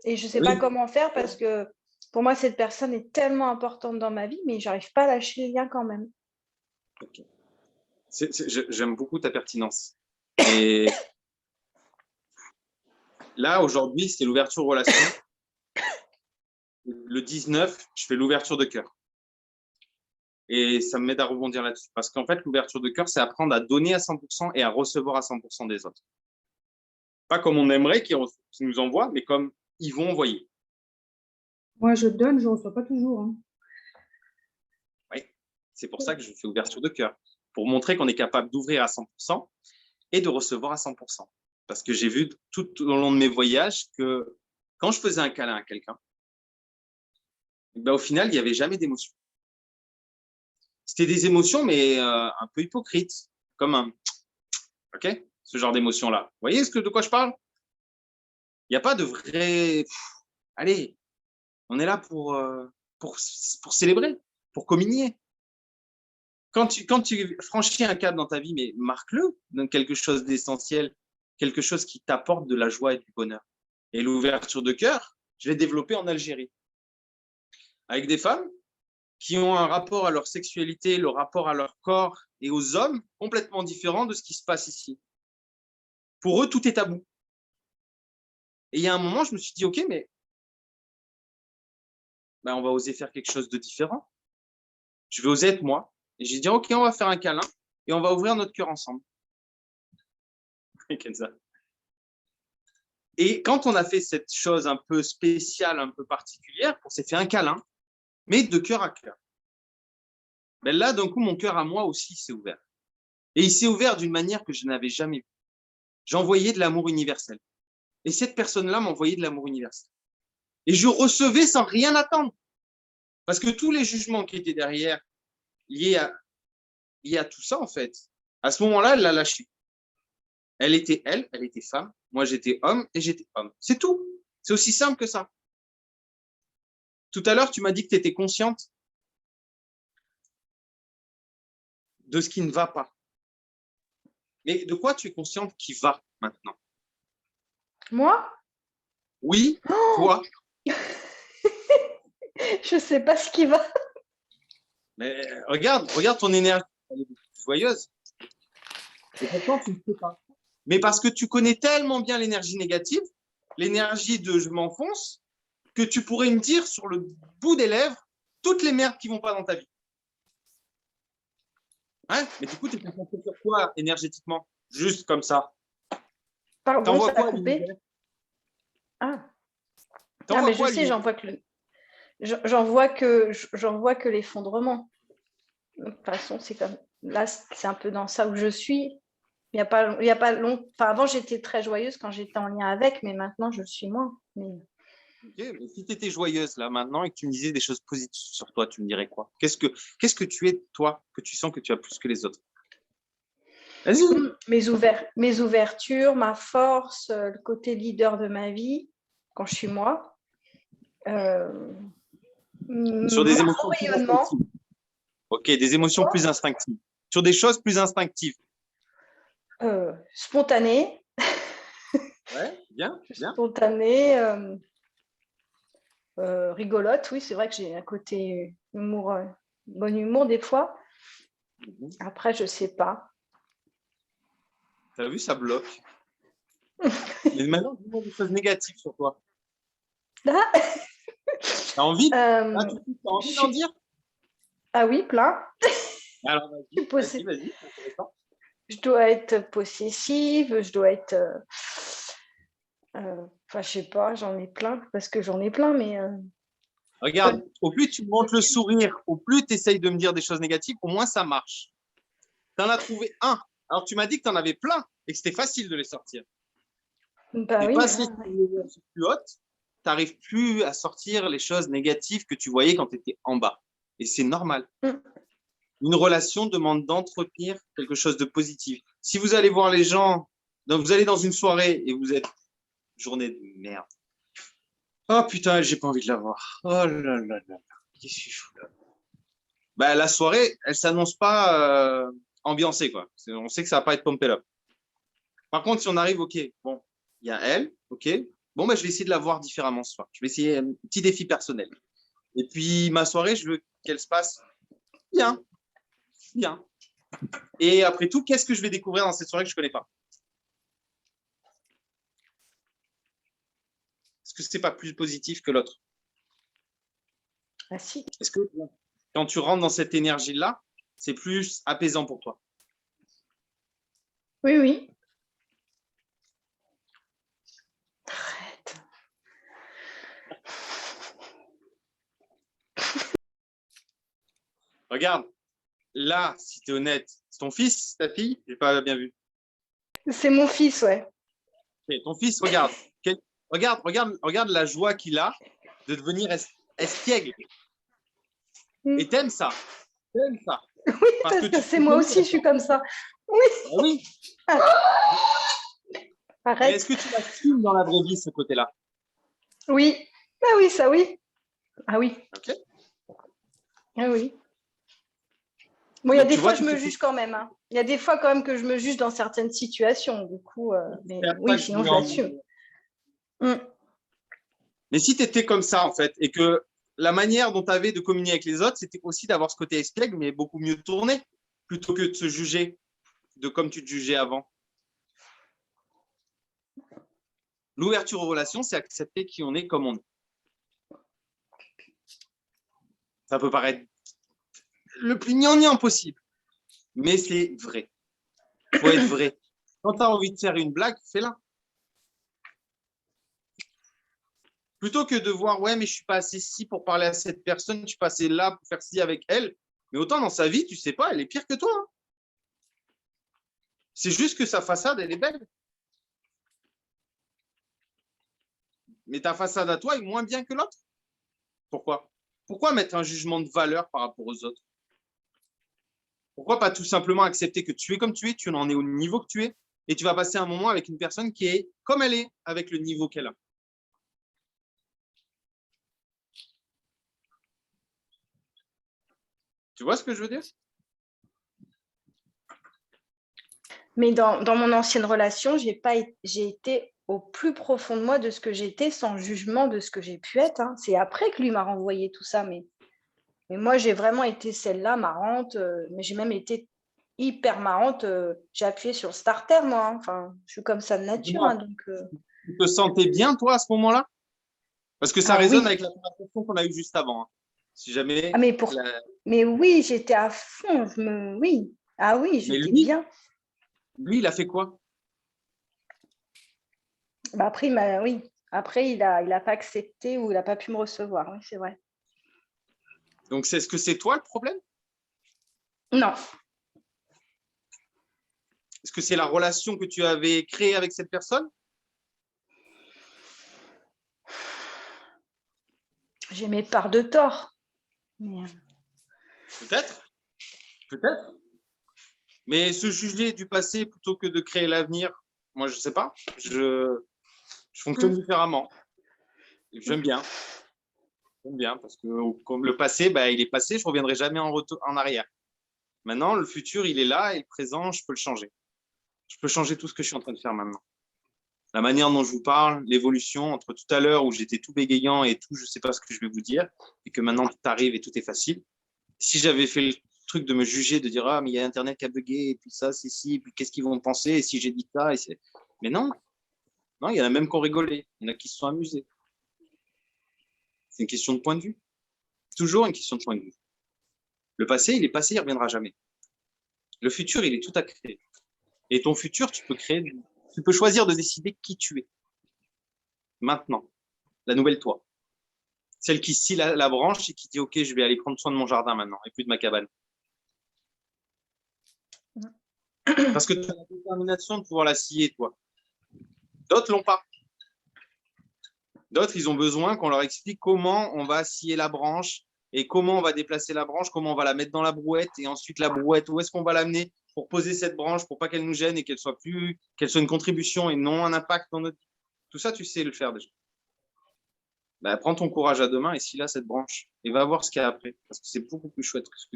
Et je ne sais pas comment faire parce que pour moi, cette personne est tellement importante dans ma vie, mais je n'arrive pas à lâcher le lien quand même. Okay. J'aime beaucoup ta pertinence. Et là, aujourd'hui, c'est l'ouverture relation. Le 19, je fais l'ouverture de cœur. Et ça m'aide à rebondir là-dessus. Parce qu'en fait, l'ouverture de cœur, c'est apprendre à donner à 100% et à recevoir à 100% des autres. Pas comme on aimerait qu'ils nous envoient, mais comme ils vont envoyer. Moi, je donne, je ne reçois pas toujours. Hein. Oui, c'est pour ça que je fais ouverture de cœur. Pour montrer qu'on est capable d'ouvrir à 100% et de recevoir à 100%. Parce que j'ai vu tout au long de mes voyages que quand je faisais un câlin à quelqu'un, ben, au final, il n'y avait jamais d'émotion. C'était des émotions, mais un peu hypocrites, comme un « ok ?» ce genre d'émotion-là. Vous voyez de quoi je parle? Il n'y a pas de vrai... Allez, on est là pour célébrer, pour communier. Quand tu franchis un cap dans ta vie, mais marque-le dans quelque chose d'essentiel, quelque chose qui t'apporte de la joie et du bonheur. Et l'ouverture de cœur, je l'ai développée en Algérie. Avec des femmes qui ont un rapport à leur sexualité, le rapport à leur corps et aux hommes complètement différent de ce qui se passe ici. Pour eux, tout est tabou. Et il y a un moment, je me suis dit, ok, mais ben, on va oser faire quelque chose de différent. Je vais oser être moi. Et j'ai dit, ok, on va faire un câlin et on va ouvrir notre cœur ensemble. Et quand on a fait cette chose un peu spéciale, un peu particulière, on s'est fait un câlin, mais de cœur à cœur. Ben là, d'un coup, mon cœur à moi aussi s'est ouvert. Et il s'est ouvert d'une manière que je n'avais jamais vue. J'envoyais de l'amour universel. Et cette personne-là m'envoyait de l'amour universel. Et je recevais sans rien attendre. Parce que tous les jugements qui étaient derrière, liés à tout ça, en fait, à ce moment-là, elle l'a lâché. Elle était femme, moi j'étais homme et j'étais homme. C'est tout. C'est aussi simple que ça. Tout à l'heure, tu m'as dit que tu étais consciente de ce qui ne va pas. Mais de quoi tu es consciente qui va maintenant? Moi? Oui, toi. Je ne sais pas ce qui va. Mais regarde ton énergie, elle est joyeuse. Et pourtant, tu ne sais pas. Mais parce que tu connais tellement bien l'énergie négative, l'énergie de je m'enfonce, que tu pourrais me dire sur le bout des lèvres toutes les merdes qui ne vont pas dans ta vie. Hein? Mais du coup, tu es concentré sur quoi énergétiquement? Juste comme ça. Pardon, ça a coupé. Ah, mais je sais, j'en vois que l'effondrement. De toute façon, c'est comme là, c'est un peu dans ça où je suis. Il y a pas longtemps. Enfin, avant, j'étais très joyeuse quand j'étais en lien avec, mais maintenant, je suis moins. Mais Ok, mais si tu étais joyeuse là maintenant et que tu me disais des choses positives sur toi, tu me dirais quoi? Qu'est-ce que tu es, toi, que tu sens que tu as plus que les autres? Vas-y. Mes ouvertures, ma force, le côté leader de ma vie, quand je suis moi. Sur des Mon émotions plus rayonnement. instinctives. Ok, des émotions plus instinctives. Sur des choses plus instinctives. Spontanée. Ouais, bien, bien. Spontanée. Rigolote, oui, c'est vrai que j'ai un côté humour, bon humour des fois. Après, je sais pas. T'as vu, ça bloque. Mais maintenant, dis-moi des choses négatives sur toi. Ah, T'as envie, là, tout de suite, t'as envie d'en dire? ah oui, plein. Alors, vas-y. Je dois être possessive, je dois être. Enfin, je sais pas, j'en ai plein, parce que j'en ai plein, mais. Regarde, au plus tu montes le sourire, au plus tu essayes de me dire des choses négatives, au moins ça marche. Tu en as trouvé un. Alors, tu m'as dit que tu en avais plein et que c'était facile de les sortir. Bah Tu oui, passes les plus hautes, tu n'arrives plus à sortir les choses négatives que tu voyais quand tu étais en bas. Et c'est normal. Une relation demande d'entretenir quelque chose de positif. Si vous allez voir les gens, donc vous allez dans une soirée et vous êtes journée de merde. Oh putain, j'ai pas envie de la voir. Oh là là là. Qu'est-ce que je fous là? Bah, la soirée, elle s'annonce pas ambiancée, quoi. On sait que ça va pas être pumpé up. Par contre, si on arrive, ok, bon, il y a elle, ok, bon, bah, je vais essayer de la voir différemment ce soir. Je vais essayer un petit défi personnel. Et puis, ma soirée, je veux qu'elle se passe bien, bien. Et après tout, qu'est-ce que je vais découvrir dans cette soirée que je connais pas? Est-ce que c'est pas plus positif que l'autre? Ah si. Est-ce que quand tu rentres dans cette énergie-là, c'est plus apaisant pour toi? Oui, oui. Arrête. Regarde, là, si tu es honnête, c'est ton fils, ta fille? J'ai pas bien vu. C'est mon fils, ouais. Okay, ton fils, regarde. Regarde la joie qu'il a de devenir espiègle. Et t'aimes ça. T'aimes ça. Oui, parce que c'est moi aussi, je suis comme ça. Oui. Ah oui. Arrête. Est-ce que tu l'assumes dans la vraie vie, ce côté-là? Oui. Ah oui, ça oui. Ah oui. Ok. Ah oui. Bon, il y a Donc, des fois, je me juge quand même. Hein. Il y a des fois quand même que je me juge dans certaines situations. Du coup, mais oui, sinon je l'assume. Mais si tu étais comme ça, en fait, et que la manière dont tu avais de communiquer avec les autres, c'était aussi d'avoir ce côté espiègle, mais beaucoup mieux tourné, plutôt que de se juger de comme tu te jugeais avant. L'ouverture aux relations, c'est accepter qui on est comme on est. Ça peut paraître le plus gnangnan possible, mais c'est vrai. Il faut être vrai. Quand tu as envie de faire une blague, fais-la. Plutôt que de voir, ouais, mais je ne suis pas assez ci pour parler à cette personne, je suis pas assez là pour faire ci avec elle. Mais autant dans sa vie, tu sais pas, elle est pire que toi. Hein. C'est juste que sa façade, elle est belle. Mais ta façade à toi est moins bien que l'autre. Pourquoi? Pourquoi mettre un jugement de valeur par rapport aux autres? Pourquoi pas tout simplement accepter que tu es comme tu es, tu en es au niveau que tu es, et tu vas passer un moment avec une personne qui est comme elle est, avec le niveau qu'elle a. Tu vois ce que je veux dire? Mais dans mon ancienne relation, j'ai été au plus profond de moi de ce que j'étais, sans jugement de ce que j'ai pu être. Hein. C'est après que lui m'a renvoyé tout ça. Mais moi, j'ai vraiment été celle-là, marrante. Mais j'ai même été hyper marrante. J'ai appuyé sur le starter, moi. Hein. Enfin, je suis comme ça de nature. Hein, donc, Tu te sentais bien, toi, à ce moment-là? Parce que ça résonne avec la conversation qu'on a eue juste avant. Hein. Si jamais. Ah, mais oui, j'étais à fond. Oui. Ah oui, j'étais bien. Lui, il a fait quoi? Bah après, il n'a pas accepté ou il n'a pas pu me recevoir. Oui, c'est vrai. Donc, est-ce que c'est toi le problème? Non. Est-ce que c'est la relation que tu avais créée avec cette personne? j'ai mes parts de tort. Peut-être. Peut-être. Mais se juger du passé plutôt que de créer l'avenir, moi, je ne sais pas. Je fonctionne différemment. J'aime bien. J'aime bien parce que comme le passé, bah, il est passé, je ne reviendrai jamais en arrière. Maintenant, le futur, il est là et le présent, je peux le changer. Je peux changer tout ce que je suis en train de faire maintenant. La manière dont je vous parle, l'évolution entre tout à l'heure où j'étais tout bégayant et tout, je ne sais pas ce que je vais vous dire, et que maintenant tout arrive et tout est facile. Si j'avais fait le truc de me juger, de dire ah mais il y a Internet qui a bugué, et puis ça c'est ci, et puis qu'est-ce qu'ils vont penser, et si j'ai dit ça, mais non, non, il y en a même qui ont rigolé, il y en a qui se sont amusés. C'est une question de point de vue. Toujours une question de point de vue. Le passé, il est passé, il ne reviendra jamais. Le futur, il est tout à créer. Et ton futur, tu peux choisir de décider qui tu es. Maintenant, la nouvelle toi. Celle qui scie la branche et qui dit ok, je vais aller prendre soin de mon jardin maintenant et plus de ma cabane. Parce que tu as la détermination de pouvoir la scier, toi. D'autres l'ont pas. D'autres, ils ont besoin qu'on leur explique comment on va scier la branche et comment on va déplacer la branche, comment on va la mettre dans la brouette et ensuite la brouette, où est-ce qu'on va l'amener pour poser cette branche pour pas qu'elle nous gêne et qu'elle soit une contribution et non un impact dans notre vie. Tout ça, tu sais le faire déjà. Bah, prends ton courage à deux mains et scie là cette branche et va voir ce qu'il y a après parce que c'est beaucoup plus chouette que ce que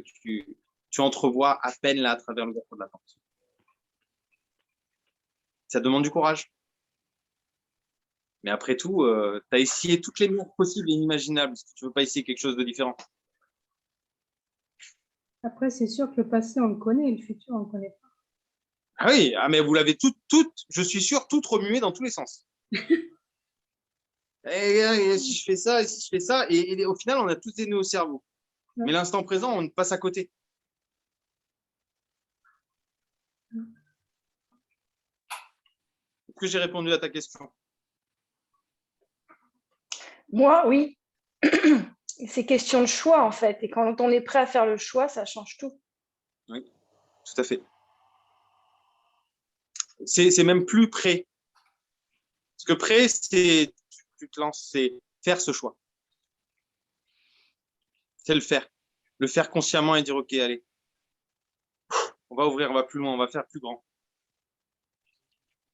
tu entrevois à peine là à travers l'ouverture de la porte. Ça demande du courage. Mais après tout, tu as essayé toutes les mères possibles et inimaginables parce que tu ne veux pas essayer quelque chose de différent. Après, c'est sûr que le passé, on le connaît, et le futur, on ne le connaît pas. Ah oui, mais vous l'avez je suis sûr, toutes remuées dans tous les sens. Et si je fais ça, et si je fais ça, et au final, on a tous des nœuds au cerveau. Ouais. Mais l'instant présent, on passe à côté. Est-ce que j'ai répondu à ta question? Moi, oui. C'est question de choix, en fait. Et quand on est prêt à faire le choix, ça change tout. Oui, tout à fait. C'est même plus prêt. Parce que prêt, c'est tu te lances, c'est faire ce choix. C'est le faire. Le faire consciemment et dire, OK, allez, on va ouvrir, on va plus loin, on va faire plus grand.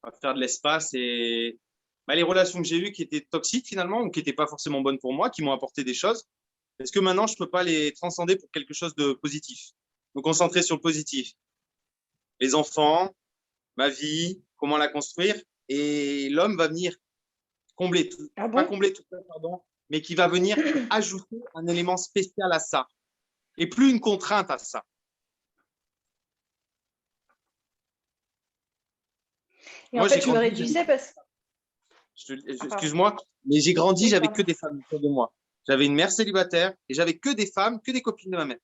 On va faire de l'espace et les relations que j'ai eues qui étaient toxiques finalement ou qui n'étaient pas forcément bonnes pour moi, qui m'ont apporté des choses, est-ce que maintenant je ne peux pas les transcender pour quelque chose de positif? Me concentrer sur le positif. Les enfants, ma vie, comment la construire et l'homme va venir combler tout, pas combler tout ça, pardon, mais qui va venir ajouter un élément spécial à ça et plus une contrainte à ça. Et moi, en fait, je me réduisais parce que... Excuse-moi, mais j'ai grandi, j'avais que des femmes autour de moi. J'avais une mère célibataire et j'avais que des femmes, que des copines de ma mère.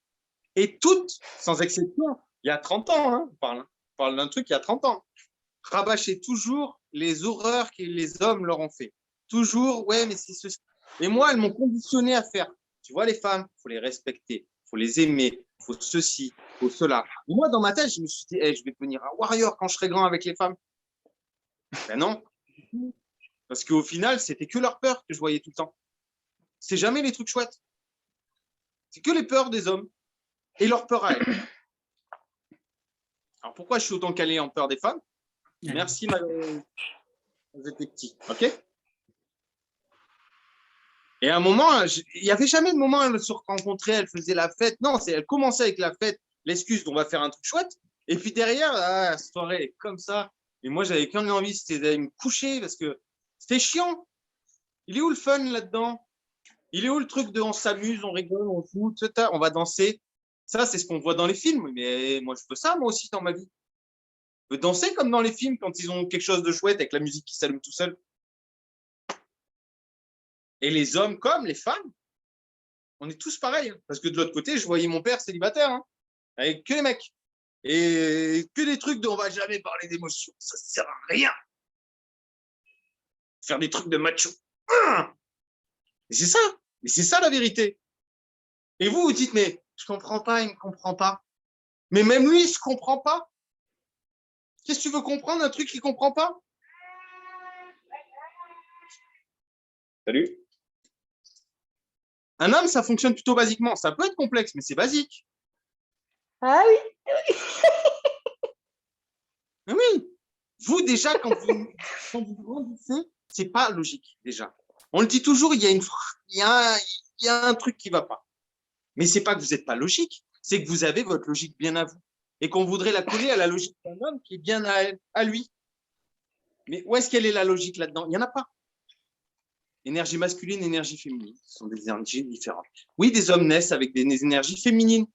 Et toutes, sans exception, il y a 30 ans, hein, on parle d'un truc il y a 30 ans, rabâchaient toujours les horreurs que les hommes leur ont fait. Toujours, ouais, mais c'est ceci. Et moi, elles m'ont conditionné à faire. Tu vois, les femmes, il faut les respecter, il faut les aimer, il faut ceci, il faut cela. Et moi, dans ma tête, je me suis dit, hey, je vais devenir un warrior quand je serai grand avec les femmes. Ben non. Parce qu'au final, c'était que leur peur que je voyais tout le temps. C'est jamais les trucs chouettes. C'est que les peurs des hommes et leur peur à elles. Alors pourquoi je suis autant calé en peur des femmes? Merci, j'étais petit. OK? Et à un moment, il n'y avait jamais de moment où elles se rencontraient, elles faisaient la fête. Non, elles commençaient avec la fête, l'excuse qu'on va faire un truc chouette. Et puis derrière, la soirée comme ça. Et moi, j'avais qu'une envie, c'était d'aller me coucher parce que c'était chiant. Il est où le fun là-dedans? Il est où le truc de on s'amuse, on rigole, on fout, on va danser? Ça, c'est ce qu'on voit dans les films. Mais moi, je veux ça, moi aussi, dans ma vie. Je veux danser comme dans les films quand ils ont quelque chose de chouette avec la musique qui s'allume tout seul. Et les hommes comme les femmes, on est tous pareils. Parce que de l'autre côté, je voyais mon père célibataire, hein, avec que les mecs. Et que des trucs dont on ne va jamais parler d'émotion. Ça ne sert à rien. Faire des trucs de macho. Et c'est ça. Mais c'est ça la vérité. Et vous, vous dites, mais je ne comprends pas, il ne me comprend pas. Mais même lui, il ne se comprend pas. Qu'est-ce que tu veux comprendre, un truc qu'il ne comprend pas? Salut. Un homme, ça fonctionne plutôt basiquement. Ça peut être complexe, mais c'est basique. Ah oui. Mais oui. Vous, déjà, quand vous grandissez, c'est pas logique, déjà. On le dit toujours, il y a un truc qui va pas. Mais c'est pas que vous n'êtes pas logique, c'est que vous avez votre logique bien à vous. Et qu'on voudrait la coller à la logique d'un homme qui est bien à lui. Mais où est-ce qu'elle est la logique là-dedans? Il n'y en a pas. Énergie masculine, énergie féminine, ce sont des énergies différentes. Oui, des hommes naissent avec des énergies féminines.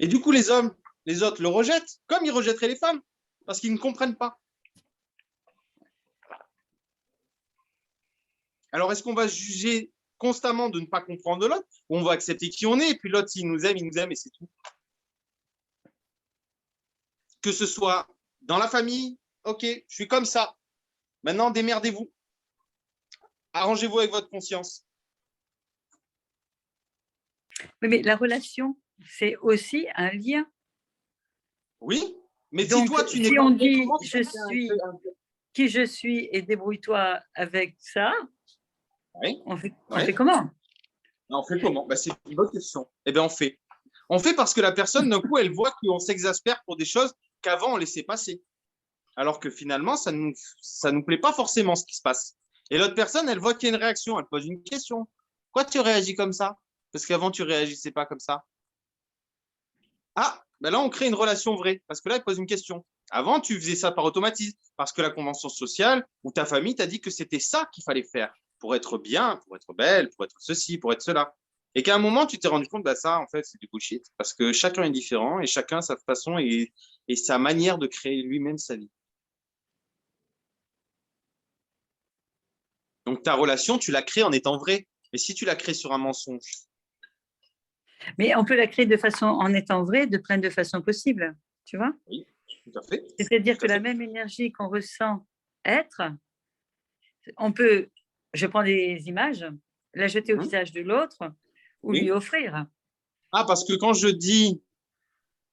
Et du coup, les hommes, les autres le rejettent, comme ils rejetteraient les femmes, parce qu'ils ne comprennent pas. Alors, est-ce qu'on va juger constamment de ne pas comprendre l'autre, ou on va accepter qui on est, et puis l'autre, s'il nous aime, et c'est tout? Que ce soit dans la famille, ok, je suis comme ça. Maintenant, démerdez-vous. Arrangez-vous avec votre conscience. Oui, mais la relation, c'est aussi un lien. Oui, mais donc, si toi, tu n'es si pas... on dit « je suis qui je suis et débrouille-toi avec ça oui. », on fait comment? On fait comment? C'est une bonne question. Eh bien, on fait. On fait parce que la personne, d'un coup, elle voit qu'on s'exaspère pour des choses qu'avant, on laissait passer. Alors que finalement, ça nous plaît pas forcément ce qui se passe. Et l'autre personne, elle voit qu'il y a une réaction, elle pose une question. Pourquoi tu réagis comme ça? Parce qu'avant, tu réagissais pas comme ça. Ah, ben là, on crée une relation vraie, parce que là, elle pose une question. Avant, tu faisais ça par automatisme, parce que la convention sociale ou ta famille t'a dit que c'était ça qu'il fallait faire pour être bien, pour être belle, pour être ceci, pour être cela. Et qu'à un moment, tu t'es rendu compte, ça, en fait, c'est du bullshit, parce que chacun est différent et chacun a sa façon et sa manière de créer lui-même sa vie. Donc, ta relation, tu la crées en étant vraie. Mais si tu la crées sur un mensonge. Mais on peut la créer de façon, en étant vrai, de plein de façons possibles, tu vois? Oui, tout à fait. C'est-à-dire que la même énergie qu'on ressent être, on peut, je prends des images, la jeter au visage de l'autre ou lui offrir. Ah, parce que quand je dis...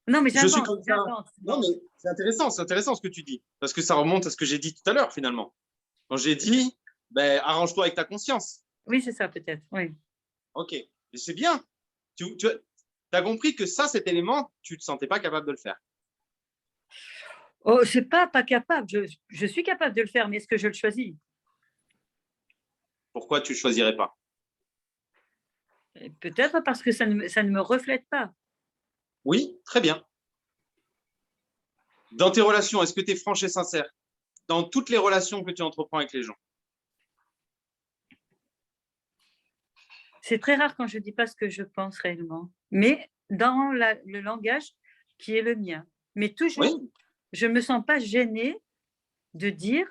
Non, mais je suis comme ça. j'invente. Non, mais c'est intéressant ce que tu dis. Parce que ça remonte à ce que j'ai dit tout à l'heure, finalement. Quand j'ai dit, arrange-toi avec ta conscience. Oui, c'est ça, peut-être, oui. Ok, et c'est bien. Tu as compris que ça, cet élément, tu ne te sentais pas capable de le faire. Oh, c'est pas capable. Je suis capable de le faire, mais est-ce que je le choisis? Pourquoi tu ne le choisirais pas? Peut-être parce que ça ne me reflète pas. Oui, très bien. Dans tes relations, est-ce que tu es franche et sincère? Dans toutes les relations que tu entreprends avec les gens? C'est très rare quand je ne dis pas ce que je pense réellement, mais dans le langage qui est le mien. Mais toujours, je ne me sens pas gênée de dire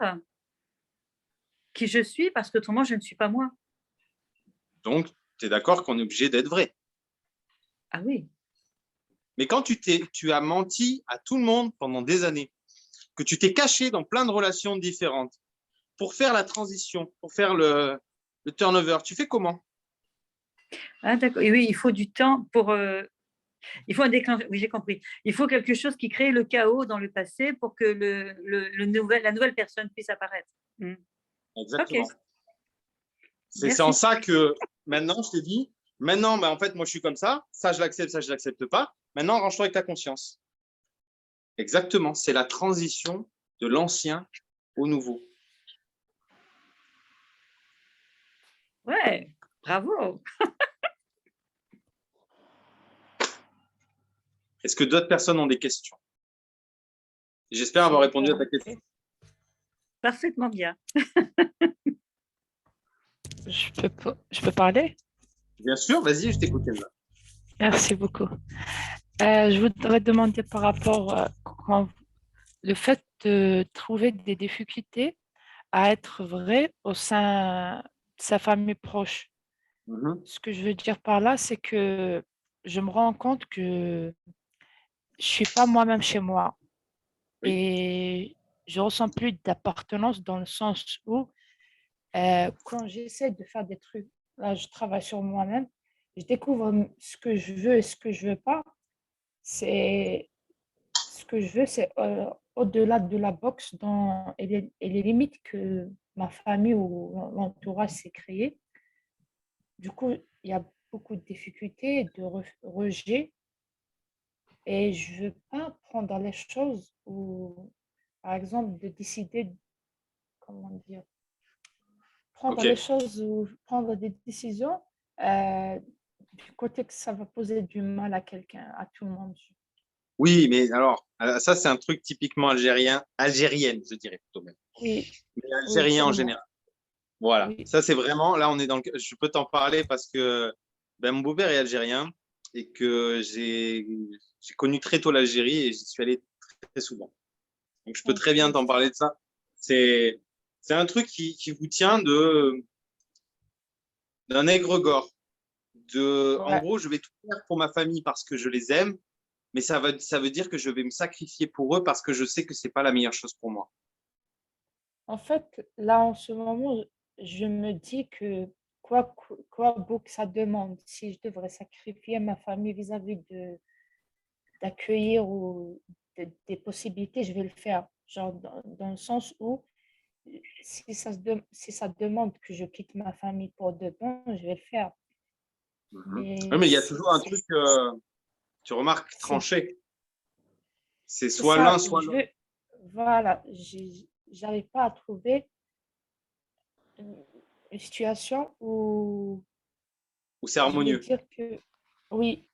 qui je suis parce qu'autrement, je ne suis pas moi. Donc, tu es d'accord qu'on est obligé d'être vrai? Ah oui. Mais quand tu as menti à tout le monde pendant des années, que tu t'es caché dans plein de relations différentes, pour faire la transition, pour faire le turnover, tu fais comment? Ah d'accord, et oui, il faut du temps pour... il faut un déclencheur, oui j'ai compris. Il faut quelque chose qui crée le chaos dans le passé pour que la nouvelle personne puisse apparaître. Exactement. Okay. C'est en ça que maintenant, je t'ai dit, maintenant, en fait, moi, je suis comme ça je l'accepte, ça, je ne l'accepte pas. Maintenant, arrange-toi avec ta conscience. Exactement, c'est la transition de l'ancien au nouveau. Ouais, bravo. Est-ce que d'autres personnes ont des questions? J'espère avoir répondu à ta question. Parfaitement bien. Je peux parler? Bien sûr, vas-y, je t'écoute. Merci beaucoup. Je voudrais demander par rapport le fait de trouver des difficultés à être vrai au sein de sa famille proche. Ce que je veux dire par là, c'est que je me rends compte que je ne suis pas moi-même chez moi. Oui. Et je ne ressens plus d'appartenance dans le sens où quand j'essaie de faire des trucs, là, je travaille sur moi-même, je découvre ce que je veux et ce que je ne veux pas. Ce que je veux, c'est au-delà de la boxe et les limites que ma famille ou l'entourage s'est créé. Du coup, il y a beaucoup de difficultés, de rejet. Et je ne veux pas prendre les choses ou, par exemple, de décider, comment dire, prendre les choses ou prendre des décisions du côté que ça va poser du mal à quelqu'un, à tout le monde. Oui, mais alors, ça, c'est un truc typiquement algérienne, je dirais plutôt même. Oui, Mais oui, algérien en sûrement. général. Voilà. Oui. Ça, c'est vraiment, là, on est dans je peux t'en parler parce que mon beau-père est algérien et que j'ai connu très tôt l'Algérie et j'y suis allé très souvent. Donc, je peux très bien t'en parler de ça. C'est un truc qui vous tient d'un égrégore. En gros, je vais tout faire pour ma famille parce que je les aime, mais ça veut dire que je vais me sacrifier pour eux parce que je sais que c'est pas la meilleure chose pour moi. En fait, là, en ce moment, je me dis que quoi beau que ça demande, si je devrais sacrifier ma famille vis-à-vis d'accueillir ou des possibilités, je vais le faire. Genre dans le sens où si ça demande que je quitte ma famille pour de bon, je vais le faire. Oui, mais il y a toujours un truc, tu remarques, tranché. C'est soit ça, l'un, soit l'autre. Voilà, j'arrive pas à trouver une situation où c'est je vais harmonieux. dire que oui.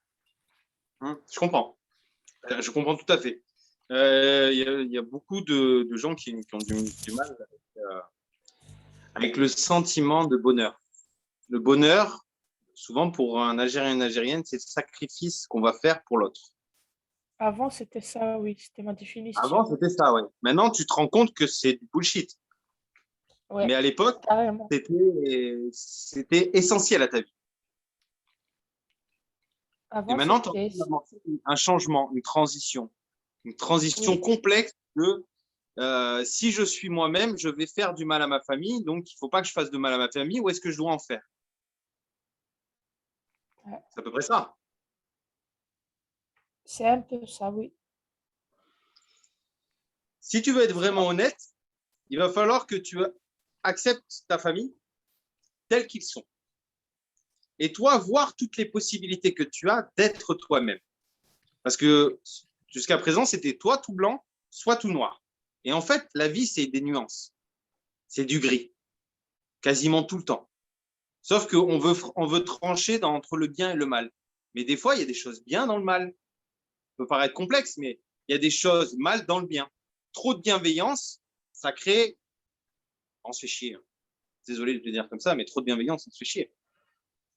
Je comprends. Je comprends tout à fait. Il y a beaucoup de gens qui ont du mal avec le sentiment de bonheur. Le bonheur, souvent pour un Algérien et une Algérienne, c'est le sacrifice qu'on va faire pour l'autre. Avant, c'était ça, oui, c'était ma définition. Avant, c'était ça, oui. Maintenant, tu te rends compte que c'est du bullshit. Ouais, mais à l'époque, c'était essentiel à ta vie. Avant, et maintenant, tu as un changement, une transition complexe de si je suis moi-même, je vais faire du mal à ma famille, donc il ne faut pas que je fasse de mal à ma famille, ou est-ce que je dois en faire? C'est à peu près ça. C'est un peu ça, oui. Si tu veux être vraiment honnête, il va falloir que tu acceptes ta famille telle qu'ils sont. Et toi, voir toutes les possibilités que tu as d'être toi-même. Parce que jusqu'à présent, c'était toi tout blanc, soit tout noir. Et en fait, la vie, c'est des nuances. C'est du gris, quasiment tout le temps. Sauf qu'on veut trancher entre le bien et le mal. Mais des fois, il y a des choses bien dans le mal. Ça peut paraître complexe, mais il y a des choses mal dans le bien. Trop de bienveillance, ça crée... On se fait chier. Désolé de le dire comme ça, mais trop de bienveillance, on se fait chier.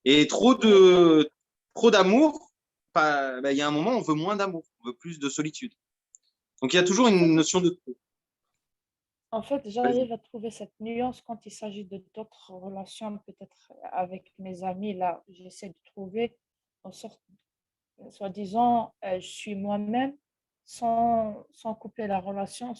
Et trop d'amour, il y a un moment, on veut moins d'amour, on veut plus de solitude. Donc, il y a toujours une notion de trop. En fait, j'arrive à trouver cette nuance quand il s'agit de d'autres relations, peut-être avec mes amis. Là, j'essaie de trouver en sorte, soi-disant, je suis moi-même sans couper la relation.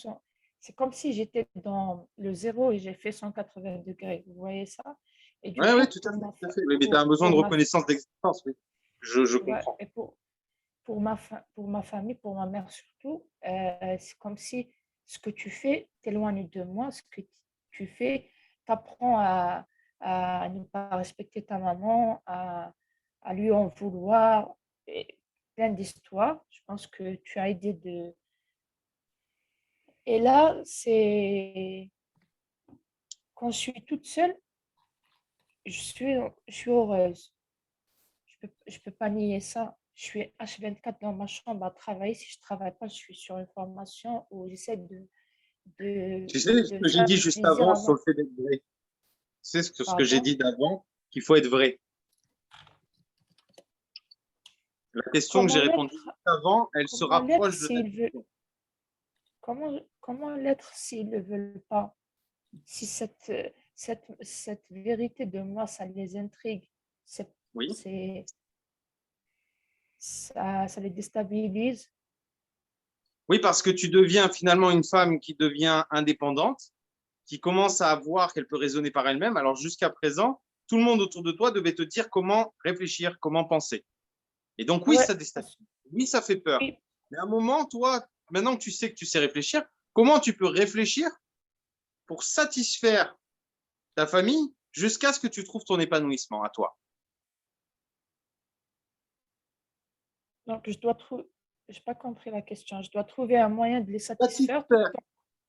C'est comme si j'étais dans le zéro et j'ai fait 180 degrés. Vous voyez ça? Et du Oui, coup, tout à fait. Mais tu as un besoin de reconnaissance d'existence, oui. Je comprends. Et pour ma famille, pour ma mère surtout, c'est comme si ce que tu fais t'éloigne de moi, ce que tu fais t'apprends à ne pas respecter ta maman, à lui en vouloir, et plein d'histoires. Je pense que tu as aidé de... Et là, c'est quand je suis toute seule, je suis heureuse. Je peux pas nier ça. Je suis H24 dans ma chambre à travailler. Si je travaille pas, je suis sur une formation où j'essaie de Tu sais ce que j'ai dit juste avant sur le fait d'être vrai. Tu sais ce que j'ai dit d'avant, qu'il faut être vrai. La question que j'ai répondue avant, elle se rapproche de la question. Comment l'être s'ils ne veulent pas? Si cette vérité de moi, ça les intrigue, oui. Ça les déstabilise. Oui, parce que tu deviens finalement une femme qui devient indépendante, qui commence à voir qu'elle peut raisonner par elle-même. Alors jusqu'à présent, tout le monde autour de toi devait te dire comment réfléchir, comment penser. Et donc oui, ça déstabilise. Oui, ça fait peur. Oui. Mais à un moment, toi, maintenant que tu sais réfléchir, comment tu peux réfléchir pour satisfaire ta famille jusqu'à ce que tu trouves ton épanouissement à toi? Donc, je n'ai pas compris la question. Je dois trouver un moyen de les satisfaire. Tout le temps.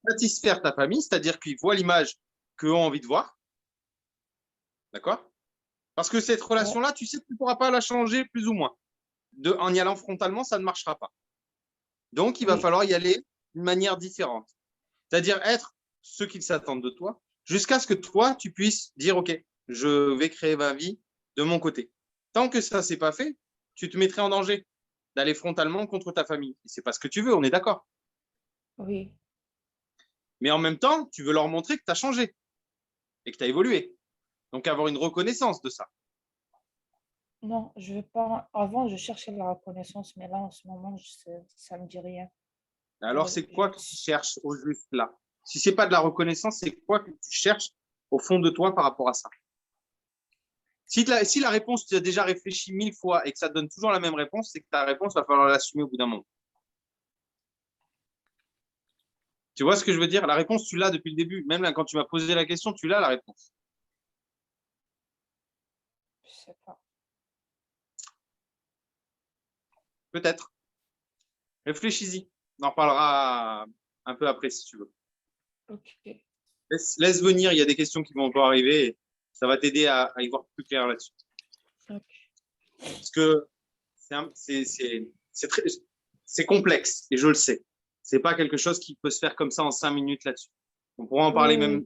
Satisfaire ta famille, c'est-à-dire qu'ils voient l'image qu'eux ont envie de voir. D'accord? Parce que cette relation-là, tu sais que tu ne pourras pas la changer plus ou moins. En y allant frontalement, ça ne marchera pas. Donc, il va falloir y aller d'une manière différente. C'est-à-dire être ce qu'ils s'attendent de toi, jusqu'à ce que toi, tu puisses dire, OK, je vais créer ma vie de mon côté. Tant que ça, ce n'est pas fait, tu te mettrais en danger d'aller frontalement contre ta famille. Et ce n'est pas ce que tu veux, on est d'accord. Oui. Mais en même temps, tu veux leur montrer que tu as changé et que tu as évolué. Donc, avoir une reconnaissance de ça. Non, je veux pas. Avant, je cherchais la reconnaissance, mais là, en ce moment, ça ne me dit rien. Alors, c'est quoi que tu cherches au juste là? Si ce n'est pas de la reconnaissance, c'est quoi que tu cherches au fond de toi par rapport à ça? Si la réponse, tu as déjà réfléchi 1000 fois et que ça te donne toujours la même réponse, c'est que ta réponse, va falloir l'assumer au bout d'un moment. Tu vois ce que je veux dire? La réponse, tu l'as depuis le début. Même là, quand tu m'as posé la question, tu l'as la réponse. Je sais pas. Peut-être. Réfléchis-y. On en reparlera un peu après si tu veux. Ok. Laisse venir, il y a des questions qui vont encore arriver. Et ça va t'aider à y voir plus clair là-dessus. Ok. Parce que c'est complexe et je le sais. Ce n'est pas quelque chose qui peut se faire comme ça en 5 minutes là-dessus. On pourra en parler même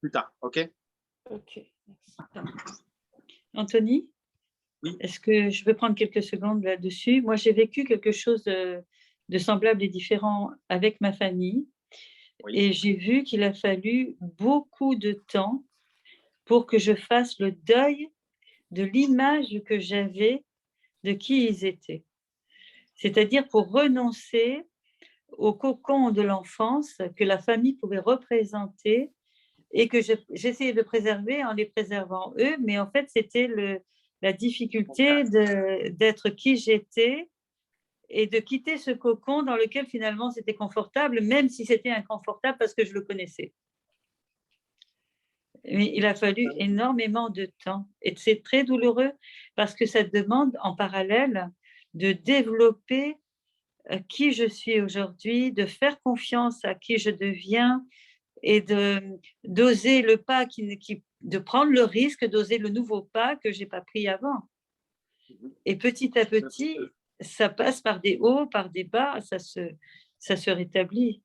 plus tard. OK? Ok. Merci. Anthony? Oui. Est-ce que je peux prendre quelques secondes là-dessus? Moi, j'ai vécu quelque chose de semblable et différent avec ma famille. Oui. Et j'ai vu qu'il a fallu beaucoup de temps pour que je fasse le deuil de l'image que j'avais de qui ils étaient. C'est-à-dire pour renoncer au cocon de l'enfance que la famille pouvait représenter et que j'essayais de préserver en les préservant eux, mais en fait, c'était la difficulté d'être qui j'étais et de quitter ce cocon dans lequel finalement c'était confortable, même si c'était inconfortable parce que je le connaissais. Mais il a fallu énormément de temps et c'est très douloureux parce que ça demande en parallèle de développer qui je suis aujourd'hui, de faire confiance à qui je deviens et d'oser le pas, de prendre le risque d'oser le nouveau pas que je n'ai pas pris avant. Et petit à petit, ça passe par des hauts, par des bas, ça se rétablit.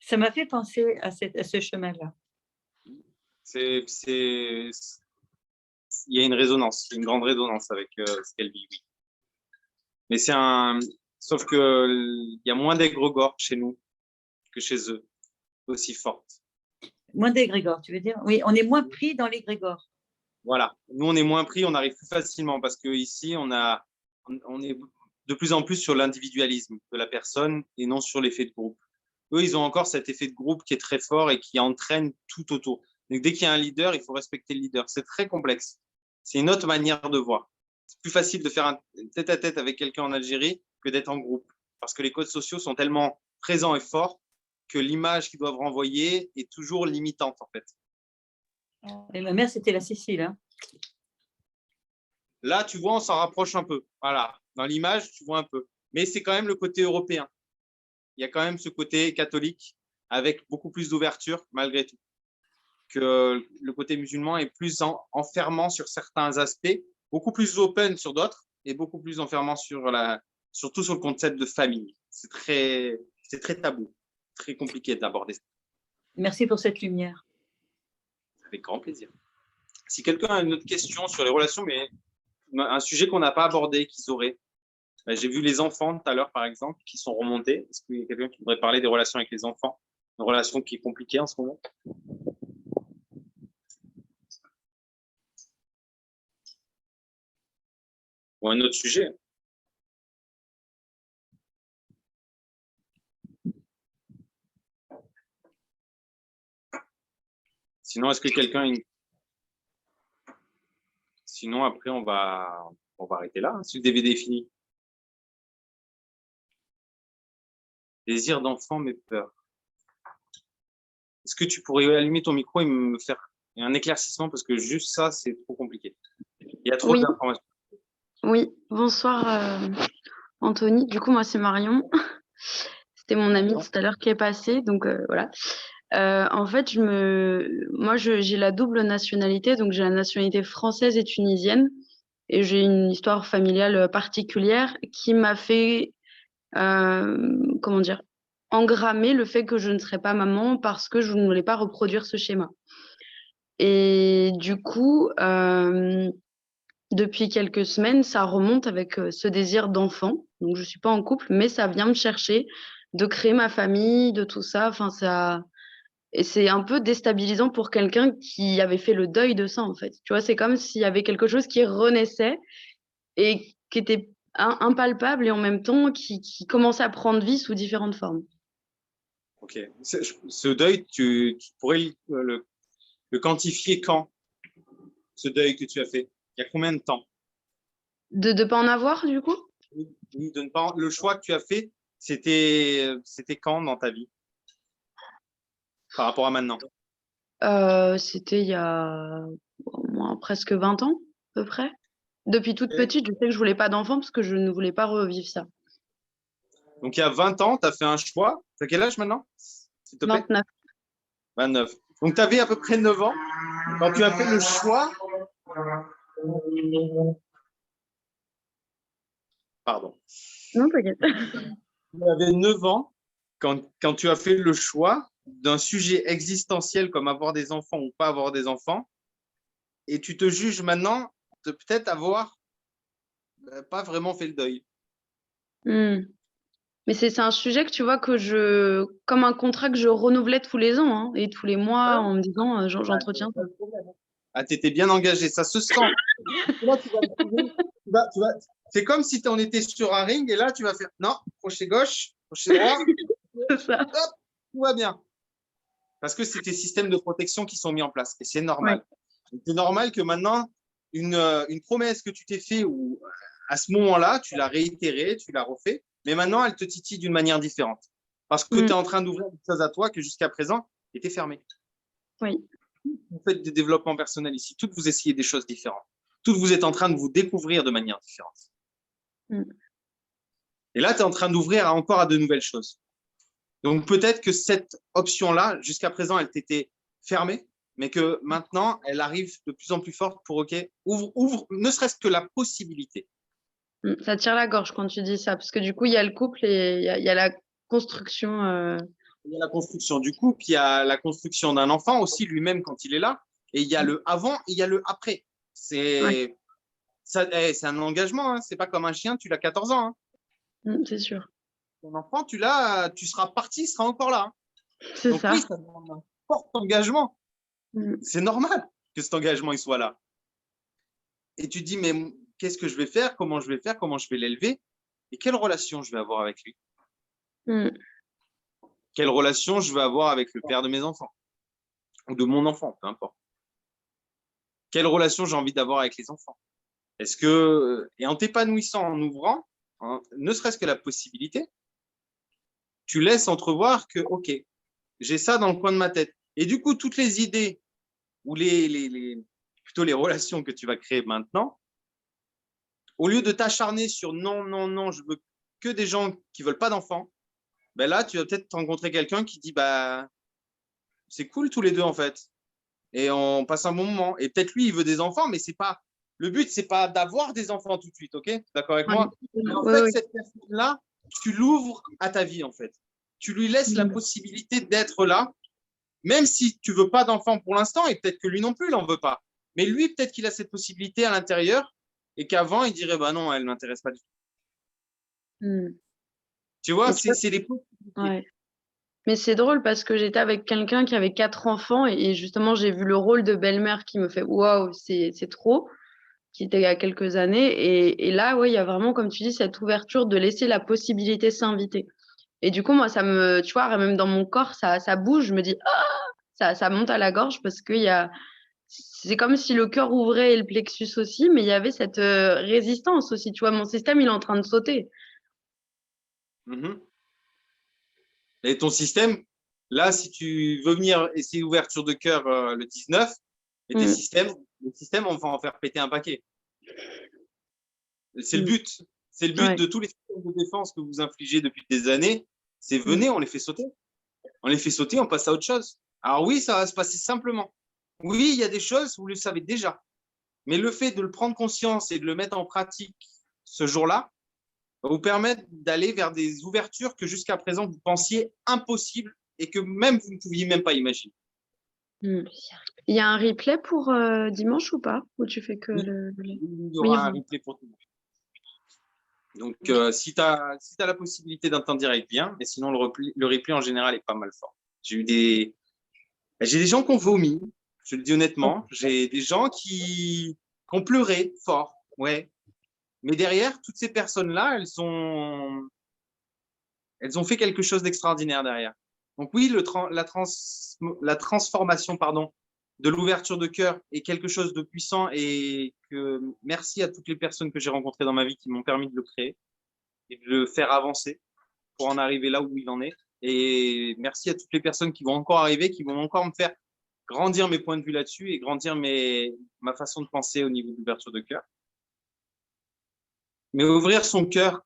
Ça m'a fait penser à ce chemin-là. Il y a une résonance, une grande résonance avec ce qu'elle vit. Oui. Mais sauf qu'il y a moins d'égrégores chez nous que chez eux, aussi forte. Moins d'égrégores, tu veux dire? Oui, on est moins pris dans l'égrégore. Voilà, nous on est moins pris, on arrive plus facilement parce qu'ici on est de plus en plus sur l'individualisme de la personne et non sur l'effet de groupe. Eux, ils ont encore cet effet de groupe qui est très fort et qui entraîne tout autour. Donc dès qu'il y a un leader, il faut respecter le leader. C'est très complexe. C'est une autre manière de voir. C'est plus facile de faire un tête-à-tête avec quelqu'un en Algérie que d'être en groupe parce que les codes sociaux sont tellement présents et forts que l'image qu'ils doivent renvoyer est toujours limitante en fait. Et ma mère, c'était la Sicile. Hein. Là, tu vois, on s'en rapproche un peu. Voilà, dans l'image, tu vois un peu. Mais c'est quand même le côté européen. Il y a quand même ce côté catholique avec beaucoup plus d'ouverture malgré tout. Que le côté musulman est plus enfermant sur certains aspects, beaucoup plus open sur d'autres et beaucoup plus enfermant surtout sur le concept de famille. C'est très tabou, très compliqué d'aborder ça. Merci pour cette lumière. Avec grand plaisir. Si quelqu'un a une autre question sur les relations, mais un sujet qu'on n'a pas abordé, qu'ils auraient. J'ai vu les enfants tout à l'heure, par exemple, qui sont remontés. Est-ce qu'il y a quelqu'un qui voudrait parler des relations avec les enfants? Une relation qui est compliquée en ce moment? Ou un autre sujet? Sinon, est-ce que quelqu'un... Sinon, après, on va arrêter là, hein, si le DVD est fini. Désir d'enfant, mais peur. Est-ce que tu pourrais allumer ton micro et me faire un éclaircissement parce que juste ça, c'est trop compliqué. Il y a trop d'informations. Oui, bonsoir Anthony. Du coup, moi, c'est Marion. C'était mon amie tout à l'heure qui est passée. Donc, voilà. En fait, j'ai la double nationalité. Donc, j'ai la nationalité française et tunisienne. Et j'ai une histoire familiale particulière qui m'a fait, comment dire, engrammer le fait que je ne serais pas maman parce que je ne voulais pas reproduire ce schéma. Et du coup, depuis quelques semaines, ça remonte avec ce désir d'enfant. Donc, je ne suis pas en couple, mais ça vient me chercher de créer ma famille, de tout ça. Enfin, et c'est un peu déstabilisant pour quelqu'un qui avait fait le deuil de ça, en fait. Tu vois, c'est comme s'il y avait quelque chose qui renaissait et qui était impalpable et en même temps qui commençait à prendre vie sous différentes formes. Ok. Ce deuil, tu pourrais le quantifier quand? Ce deuil que tu as fait? Il y a combien de temps? De ne pas en avoir, du coup? Oui, de ne pas, le choix que tu as fait, c'était quand dans ta vie par rapport à maintenant? C'était il y a au moins presque 20 ans, à peu près. Depuis toute petite, je sais que je voulais pas d'enfant parce que je ne voulais pas revivre ça. Donc, il y a 20 ans, tu as fait un choix. Tu as quel âge maintenant, s'il te plaît? 29. 29. Donc, tu avais à peu près 9 ans quand tu as fait le choix. Pardon. Non, t'inquiète. Tu avais 9 ans quand tu as fait le choix d'un sujet existentiel comme avoir des enfants ou pas avoir des enfants. Et tu te juges maintenant de peut-être avoir pas vraiment fait le deuil. Mais c'est un sujet que tu vois comme un contrat que je renouvelais tous les ans hein, et tous les mois en me disant j'entretiens ça. Ah, tu étais bien engagé, ça se sent. Là, tu vas le trouver. C'est comme si on était sur un ring et là, tu vas faire non, crochet gauche, crochet droit. C'est ça. Hop, tout va bien. Parce que c'est tes systèmes de protection qui sont mis en place et c'est normal. Ouais. C'est normal que maintenant, une promesse que tu t'es fait ou à ce moment-là, tu l'as réitérée, tu l'as refait, mais maintenant, elle te titille d'une manière différente. Parce que tu es en train d'ouvrir des choses à toi que jusqu'à présent étaient fermées. Oui. Vous faites des développements personnels ici. Toutes vous essayez des choses différentes. Toutes vous êtes en train de vous découvrir de manière différente. Et là, tu es en train d'ouvrir encore à de nouvelles choses. Donc, peut-être que cette option-là, jusqu'à présent, elle t'était fermée, mais que maintenant, elle arrive de plus en plus forte pour, OK, ouvre ne serait-ce que la possibilité. Ça tire la gorge quand tu dis ça, parce que du coup, il y a le couple et il y a la construction. Il y a la construction du couple, il y a la construction d'un enfant aussi lui-même quand il est là, et il y a le avant et il y a le après. C'est un engagement, hein. C'est pas comme un chien, tu l'as 14 ans. Hein. C'est sûr. Ton enfant, tu seras parti, il sera encore là. Hein. C'est ça. Oui, ça demande un fort engagement. C'est normal que cet engagement il soit là. Et tu te dis, mais qu'est-ce que je vais faire? Comment je vais faire? Comment je vais l'élever? Et quelle relation je vais avoir avec lui? Quelle relation je vais avoir avec le père de mes enfants? Ou de mon enfant, peu importe. Quelle relation j'ai envie d'avoir avec les enfants? Est-ce que, et en t'épanouissant, en ouvrant, ne serait-ce que la possibilité, tu laisses entrevoir que, OK, j'ai ça dans le coin de ma tête. Et du coup, toutes les idées ou plutôt les relations que tu vas créer maintenant, au lieu de t'acharner sur non, non, non, je veux que des gens qui veulent pas d'enfants, ben là, tu vas peut-être rencontrer quelqu'un qui dit, bah, c'est cool tous les deux en fait. Et on passe un bon moment. Et peut-être lui, il veut des enfants, mais c'est pas, le but, c'est pas d'avoir des enfants tout de suite, ok? D'accord avec moi? Mais en fait, cette personne-là, tu l'ouvres à ta vie en fait. Tu lui laisses la possibilité d'être là, même si tu veux pas d'enfant pour l'instant, et peut-être que lui non plus, il n'en veut pas. Mais lui, peut-être qu'il a cette possibilité à l'intérieur, et qu'avant, il dirait, bah non, elle ne m'intéresse pas du tout. Tu vois, c'est les possibilités. Ouais. Mais c'est drôle parce que j'étais avec quelqu'un qui avait 4 enfants et justement, j'ai vu le rôle de belle-mère qui me fait waouh, c'est trop, qui était il y a quelques années. Et là, ouais, il y a vraiment, comme tu dis, cette ouverture de laisser la possibilité s'inviter. Et du coup, moi, tu vois, même dans mon corps, ça bouge. Je me dis, ça monte à la gorge parce que c'est comme si le cœur ouvrait et le plexus aussi, mais il y avait cette résistance aussi. Tu vois, mon système, il est en train de sauter. Et ton système, là, si tu veux venir essayer ouverture de cœur le 19, et tes systèmes, on va en faire péter un paquet. C'est le but. C'est le but de tous les systèmes de défense que vous infligez depuis des années. C'est venez, on les fait sauter. On les fait sauter, on passe à autre chose. Alors oui, ça va se passer simplement. Oui, il y a des choses, vous le savez déjà. Mais le fait de le prendre conscience et de le mettre en pratique ce jour-là va vous permettre d'aller vers des ouvertures que jusqu'à présent, vous pensiez impossibles et que même vous ne pouviez même pas imaginer. Il y a un replay pour dimanche ou pas? Ou tu fais que le... Il y aura un replay pour tout le monde. Donc, si tu as la possibilité d'un temps direct, bien. Mais sinon, le replay, en général, est pas mal fort. J'ai des gens qui ont vomi, je le dis honnêtement. J'ai des gens qui ont pleuré fort, ouais. Mais derrière, toutes ces personnes-là, elles ont fait quelque chose d'extraordinaire derrière. Donc oui, la transformation, de l'ouverture de cœur est quelque chose de puissant et que merci à toutes les personnes que j'ai rencontrées dans ma vie qui m'ont permis de le créer et de le faire avancer pour en arriver là où il en est. Et merci à toutes les personnes qui vont encore arriver, qui vont encore me faire grandir mes points de vue là-dessus et grandir ma façon de penser au niveau de l'ouverture de cœur. Mais ouvrir son cœur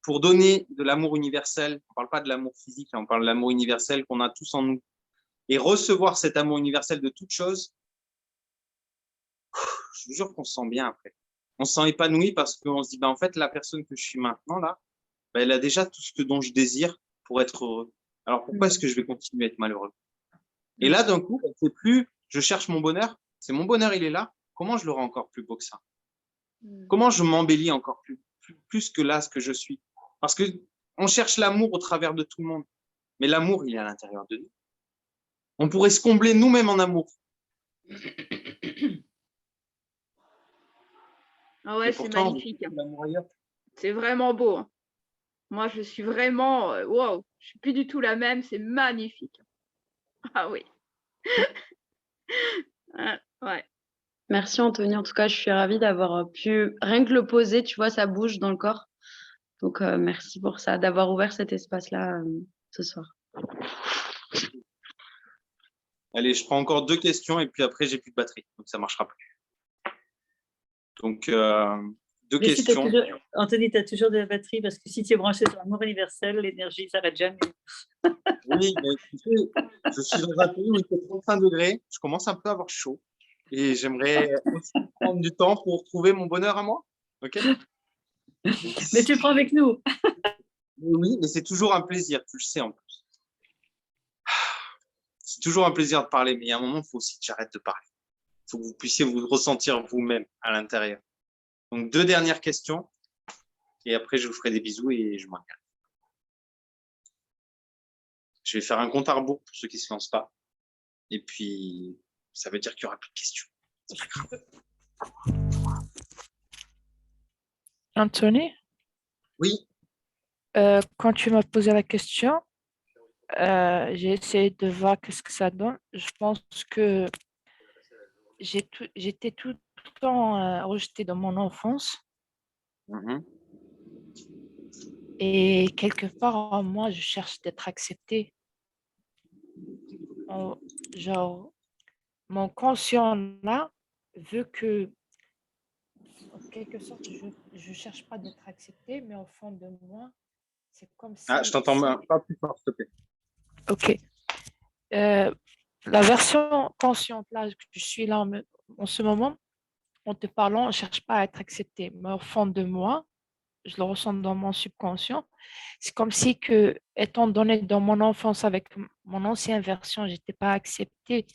pour donner de l'amour universel, on ne parle pas de l'amour physique, on parle de l'amour universel qu'on a tous en nous, et recevoir cet amour universel de toutes choses, je vous jure qu'on se sent bien après. On se sent épanoui parce qu'on se dit, en fait, la personne que je suis maintenant, là, elle a déjà tout ce dont je désire pour être heureux. Alors, pourquoi est-ce que je vais continuer à être malheureux? Et là, d'un coup, c'est plus, je cherche mon bonheur, c'est mon bonheur, il est là. Comment je le rends encore plus beau que ça? Comment je m'embellis encore plus que là, ce que je suis? Parce que on cherche l'amour au travers de tout le monde. Mais l'amour, il est à l'intérieur de nous. On pourrait se combler nous-mêmes en amour. Ah ouais, c'est magnifique. C'est vraiment beau. Hein. Moi, je suis vraiment... wow, je suis plus du tout la même. C'est magnifique. Ah oui. Ouais. Merci Anthony. En tout cas, je suis ravie d'avoir pu rien que le poser. Tu vois, ça bouge dans le corps. Donc, merci pour ça, d'avoir ouvert cet espace-là ce soir. Allez, je prends encore 2 questions et puis après, j'ai plus de batterie. Donc, ça ne marchera plus. Donc, 2 questions. Anthony, tu as toujours de la batterie parce que si tu es branché sur l'amour universel, l'énergie ne s'arrête jamais. Oui, mais tu sais, je suis dans un pays où il fait 35 degrés. Je commence un peu à avoir chaud. Et j'aimerais aussi prendre du temps pour trouver mon bonheur à moi. OK? Mais tu le prends avec nous. Oui, mais c'est toujours un plaisir, tu le sais en plus. C'est toujours un plaisir de parler, mais il y a un moment, il faut aussi que j'arrête de parler. Il faut que vous puissiez vous ressentir vous-même à l'intérieur. Donc, 2 dernières questions, et après, je vous ferai des bisous et je m'arrête. Je vais faire un compte à rebours pour ceux qui ne se lancent pas. Et puis, ça veut dire qu'il n'y aura plus de questions. C'est pas grave. Anthony? Oui. Quand tu m'as posé la question, j'ai essayé de voir qu'est-ce que ça donne. Je pense que j'étais tout le temps rejetée dans mon enfance. Et quelque part en moi, je cherche d'être acceptée. Genre, mon conscient là veut que, en quelque sorte, je ne cherche pas d'être acceptée, mais au fond de moi, c'est comme si... Ah, je t'entends pas plus fort, s'il te plaît. Ok. La version consciente là que je suis là en ce moment, en te parlant, je ne cherche pas à être acceptée, mais au fond de moi, je le ressens dans mon subconscient. C'est comme si que, étant donné dans mon enfance avec mon ancienne version, je n'étais pas acceptée.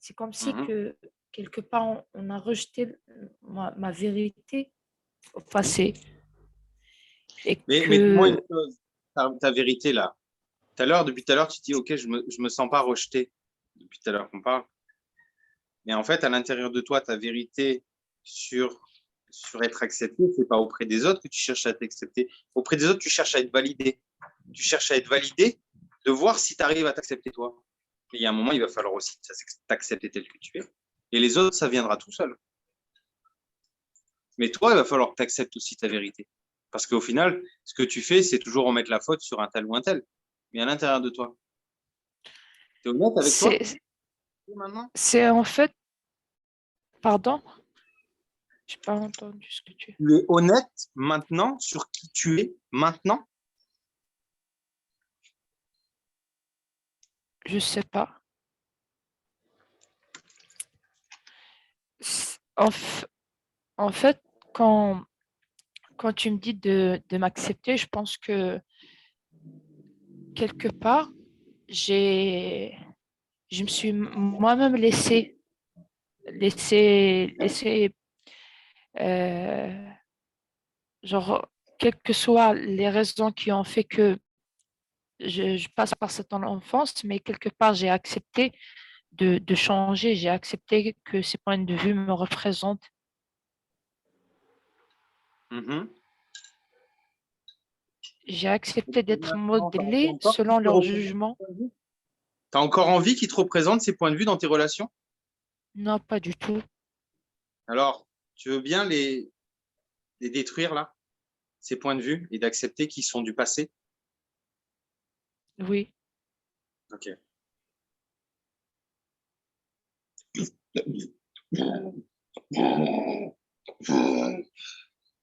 C'est comme si que quelque part on a rejeté ma vérité au passé. Mais dis-moi une chose, ta vérité là. Depuis tout à l'heure, tu dis ok, je me sens pas rejeté. Depuis tout à l'heure qu'on parle. Mais en fait, à l'intérieur de toi, ta vérité sur être accepté, c'est pas auprès des autres que tu cherches à être accepté. Auprès des autres, tu cherches à être validé. Tu cherches à être validé, de voir si tu arrives à t'accepter toi. Et il y a un moment, il va falloir aussi t'accepter tel que tu es. Et les autres, ça viendra tout seul. Mais toi, il va falloir que tu acceptes aussi ta vérité. Parce qu'au final, ce que tu fais, c'est toujours remettre la faute sur un tel ou un tel. Mais à l'intérieur de toi. Tu es honnête avec toi maintenant? C'est en fait... Pardon? Je n'ai pas entendu ce que tu... Tu es honnête maintenant sur qui tu es maintenant? Je ne sais pas. En, en fait, quand tu me dis de m'accepter, je pense que quelque part, je me suis moi-même laissé euh, genre, quelles que soient les raisons qui ont fait que je passe par cette enfance, mais quelque part, j'ai accepté de changer, j'ai accepté que ces points de vue me représentent. Mhm. J'ai accepté d'être Maintenant, t'as modelée encore selon qui te leur représente jugement. T'as encore envie qu'ils te représentent ces points de vue dans tes relations? Non, pas du tout. Alors, tu veux bien les détruire là, ces points de vue, et d'accepter qu'ils sont du passé? Oui. Ok.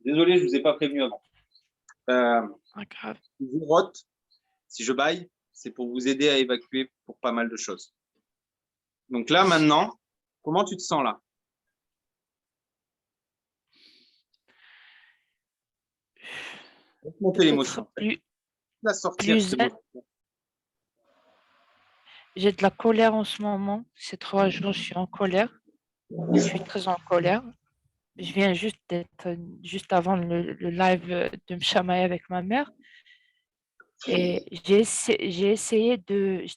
Désolé, je vous ai pas prévenu avant. Pas grave. Si je rote, si je baille, c'est pour vous aider à évacuer pour pas mal de choses. Donc là, maintenant, comment tu te sens là? Laisse monter l'émotion. Peut-être La sortir plus cette émotion. j'ai de la colère en ce moment. Ces 3 jours, je suis en colère. Je suis très en colère. Je viens juste d'être, juste avant le live, de me chamailler avec ma mère. Et j'étais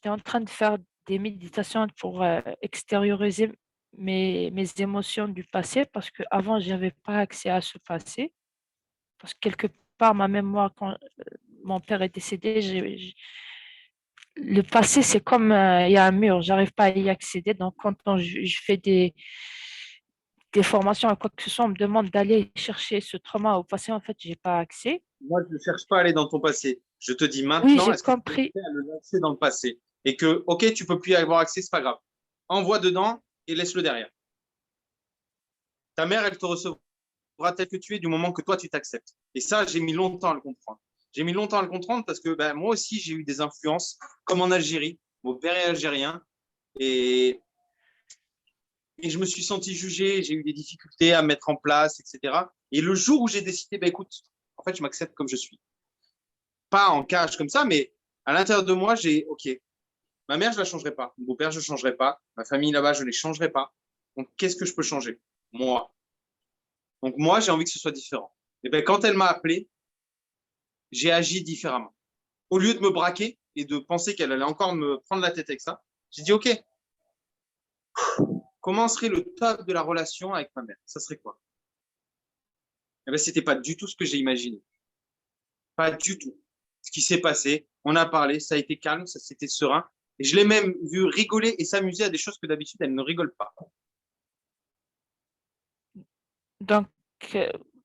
en train de faire des méditations pour extérioriser mes émotions du passé parce qu'avant, je n'avais pas accès à ce passé. Parce que quelque part, ma mémoire, quand mon père est décédé, le passé, c'est comme il y a un mur, j'arrive pas à y accéder. Donc, quand je fais des formations à quoi que ce soit, on me demande d'aller chercher ce trauma au passé. En fait, j'ai pas accès. Moi, je ne cherche pas à aller dans ton passé. Je te dis Oui, maintenant, j'ai est-ce que tu es compris. prêt à le lancer dans le passé? Et que, ok, tu peux plus y avoir accès, c'est pas grave. Envoie dedans et laisse-le derrière. Ta mère, elle te recevra tel que tu es du moment que toi, tu t'acceptes. Et ça, j'ai mis longtemps à le comprendre. J'ai mis longtemps à le comprendre parce que ben, moi aussi, j'ai eu des influences, comme en Algérie. Mon père est algérien. Et je me suis senti jugé, j'ai eu des difficultés à mettre en place, etc. Et le jour où j'ai décidé, ben, écoute, en fait, je m'accepte comme je suis. Pas en cage comme ça, mais à l'intérieur de moi, j'ai, OK, ma mère, je ne la changerai pas. Mon beau-père, je ne changerai pas. Ma famille là-bas, je ne les changerai pas. Donc, qu'est-ce que je peux changer? Moi. Donc, moi, j'ai envie que ce soit différent. Et ben, quand elle m'a appelé, j'ai agi différemment. Au lieu de me braquer et de penser qu'elle allait encore me prendre la tête avec ça, j'ai dit, OK, comment serait le top de la relation avec ma mère? Ça serait quoi? Eh ben, c'était pas du tout ce que j'ai imaginé. Pas du tout. Ce qui s'est passé, on a parlé, ça a été calme, ça s'était serein. Et je l'ai même vu rigoler et s'amuser à des choses que d'habitude, elle ne rigole pas. Donc,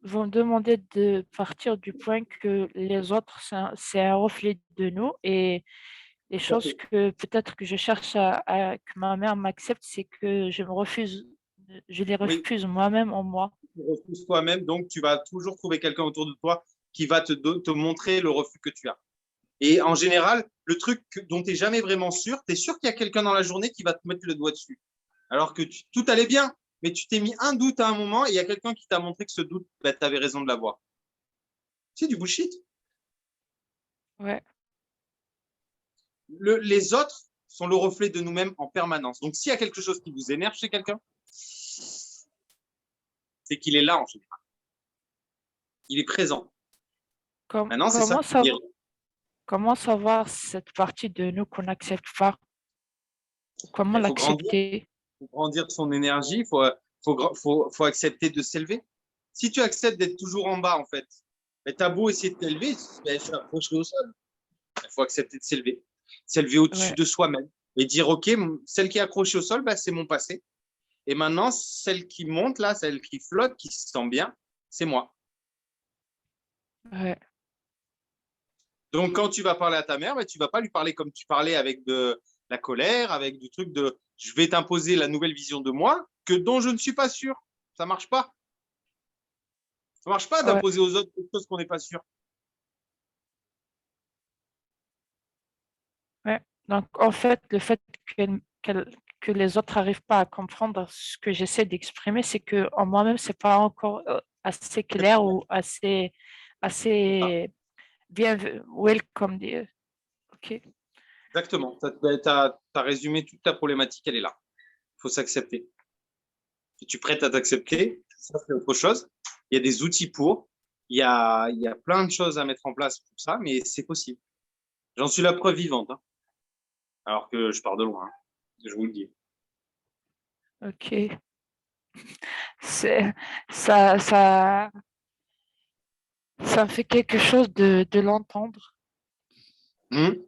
vous me demandez de partir du point que les autres, c'est un reflet de nous et les choses que peut-être que je cherche que ma mère m'accepte, c'est que je les Oui, refuse moi-même en moi. tu refuses toi-même, donc tu vas toujours trouver quelqu'un autour de toi qui va te montrer le refus que tu as. Et en général, le truc dont tu n'es jamais vraiment sûr, tu es sûr qu'il y a quelqu'un dans la journée qui va te mettre le doigt dessus. Alors que tout allait bien, mais tu t'es mis un doute à un moment et il y a quelqu'un qui t'a montré que ce doute, bah, tu avais raison de l'avoir. C'est du bullshit. Ouais. Les autres sont le reflet de nous-mêmes en permanence. Donc, s'il y a quelque chose qui vous énerve chez quelqu'un, c'est qu'il est là en général. Il est présent. Maintenant, c'est ça. Comment savoir cette partie de nous qu'on n'accepte pas? Comment Il faut l'accepter? grandir son énergie, il faut accepter de s'élever. Si tu acceptes d'être toujours en bas, en fait, tu as beau essayer de t'élever, je suis accroché au sol. Il faut accepter de s'élever au-dessus de soi-même et dire, OK, celle qui est accrochée au sol, c'est mon passé. Et maintenant, celle qui monte, là, celle qui flotte, qui se sent bien, c'est moi. Ouais. Donc, quand tu vas parler à ta mère, tu ne vas pas lui parler comme tu parlais avec de la colère, avec du truc de je vais t'imposer la nouvelle vision de moi dont je ne suis pas sûr. Ça ne marche pas. Ça ne marche pas Ouais. d'imposer aux autres quelque chose qu'on n'est pas sûr. Donc, en fait, le fait que les autres n'arrivent pas à comprendre ce que j'essaie d'exprimer, c'est que en moi-même, c'est pas encore assez clair ou assez bien welcome. OK. Exactement. Tu as résumé toute ta problématique, elle est là. Il faut s'accepter. Es-tu prête à t'accepter? Ça, c'est autre chose. Il y a des outils pour. Il y a plein de choses à mettre en place pour ça, mais c'est possible. J'en suis la preuve vivante. Hein. Alors que je pars de loin. Hein. Je vous le dis. OK. C'est, ça me fait quelque chose de l'entendre. Et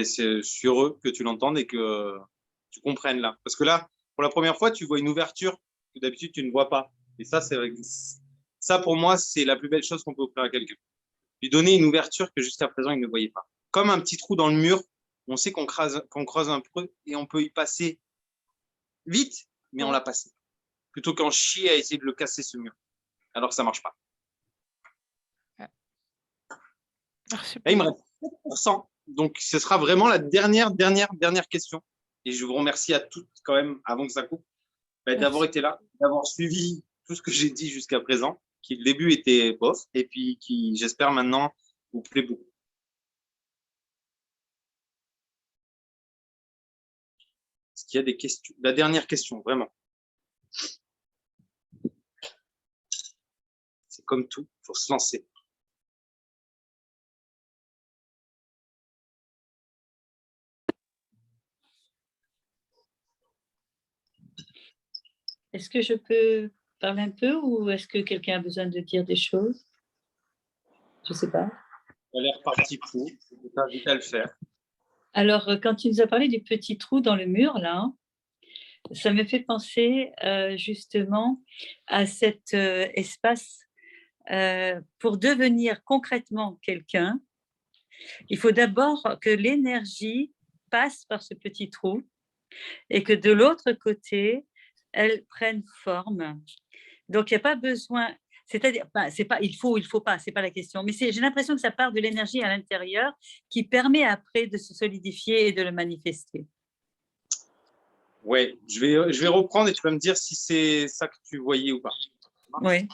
je suis heureux que tu l'entendes et que tu comprennes là. Parce que là, pour la première fois, tu vois une ouverture que d'habitude, tu ne vois pas. Et ça, ça pour moi, c'est la plus belle chose qu'on peut offrir à quelqu'un. Lui donner une ouverture que jusqu'à présent, il ne voyait pas. Comme un petit trou dans le mur, on sait qu'on creuse un peu et on peut y passer vite, mais on l'a passé. Plutôt qu'en chier à essayer de le casser, ce mur. Alors que ça ne marche pas. Merci. Là, il me reste 7%. Donc, ce sera vraiment la dernière question. Et je vous remercie à toutes quand même, avant que ça coupe, d'avoir été là, d'avoir suivi tout ce que j'ai dit jusqu'à présent, qui le début était bof, et puis qui, j'espère maintenant, vous plaît beaucoup. Est-ce qu'il y a des questions? La dernière question, vraiment. C'est comme tout, il faut se lancer. Est-ce que je peux parler un peu ou est-ce que quelqu'un a besoin de dire des choses? Je ne sais pas. Tu as l'air parti pour, je t'invite à le faire. Alors, quand tu nous as parlé du petit trou dans le mur, là, ça me fait penser justement à cet espace. Pour devenir concrètement quelqu'un, il faut d'abord que l'énergie passe par ce petit trou et que de l'autre côté, elle prenne forme. Donc, il n'y a pas besoin, c'est-à-dire, c'est pas, il faut pas, c'est pas la question, mais j'ai l'impression que ça part de l'énergie à l'intérieur qui permet après de se solidifier et de le manifester. Ouais, je vais reprendre et tu vas me dire si c'est ça que tu voyais ou pas. Oui.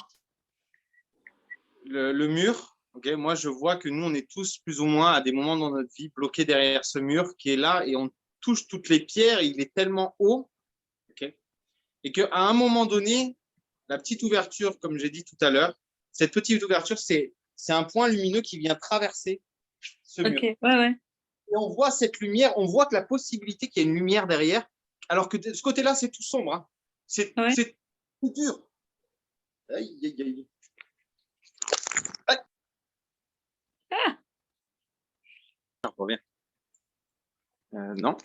Le mur, okay, moi je vois que nous on est tous plus ou moins à des moments dans notre vie bloqués derrière ce mur qui est là et on touche toutes les pierres, il est tellement haut, okay, et qu'à un moment donné, la petite ouverture, comme j'ai dit tout à l'heure, cette petite ouverture, c'est un point lumineux qui vient traverser ce mur. Ouais, ouais. Et on voit cette lumière, on voit que la possibilité qu'il y ait une lumière derrière, alors que de ce côté-là, c'est tout sombre. Hein. C'est tout dur. Aïe, aïe, aïe. Ah. Je reviens. Non.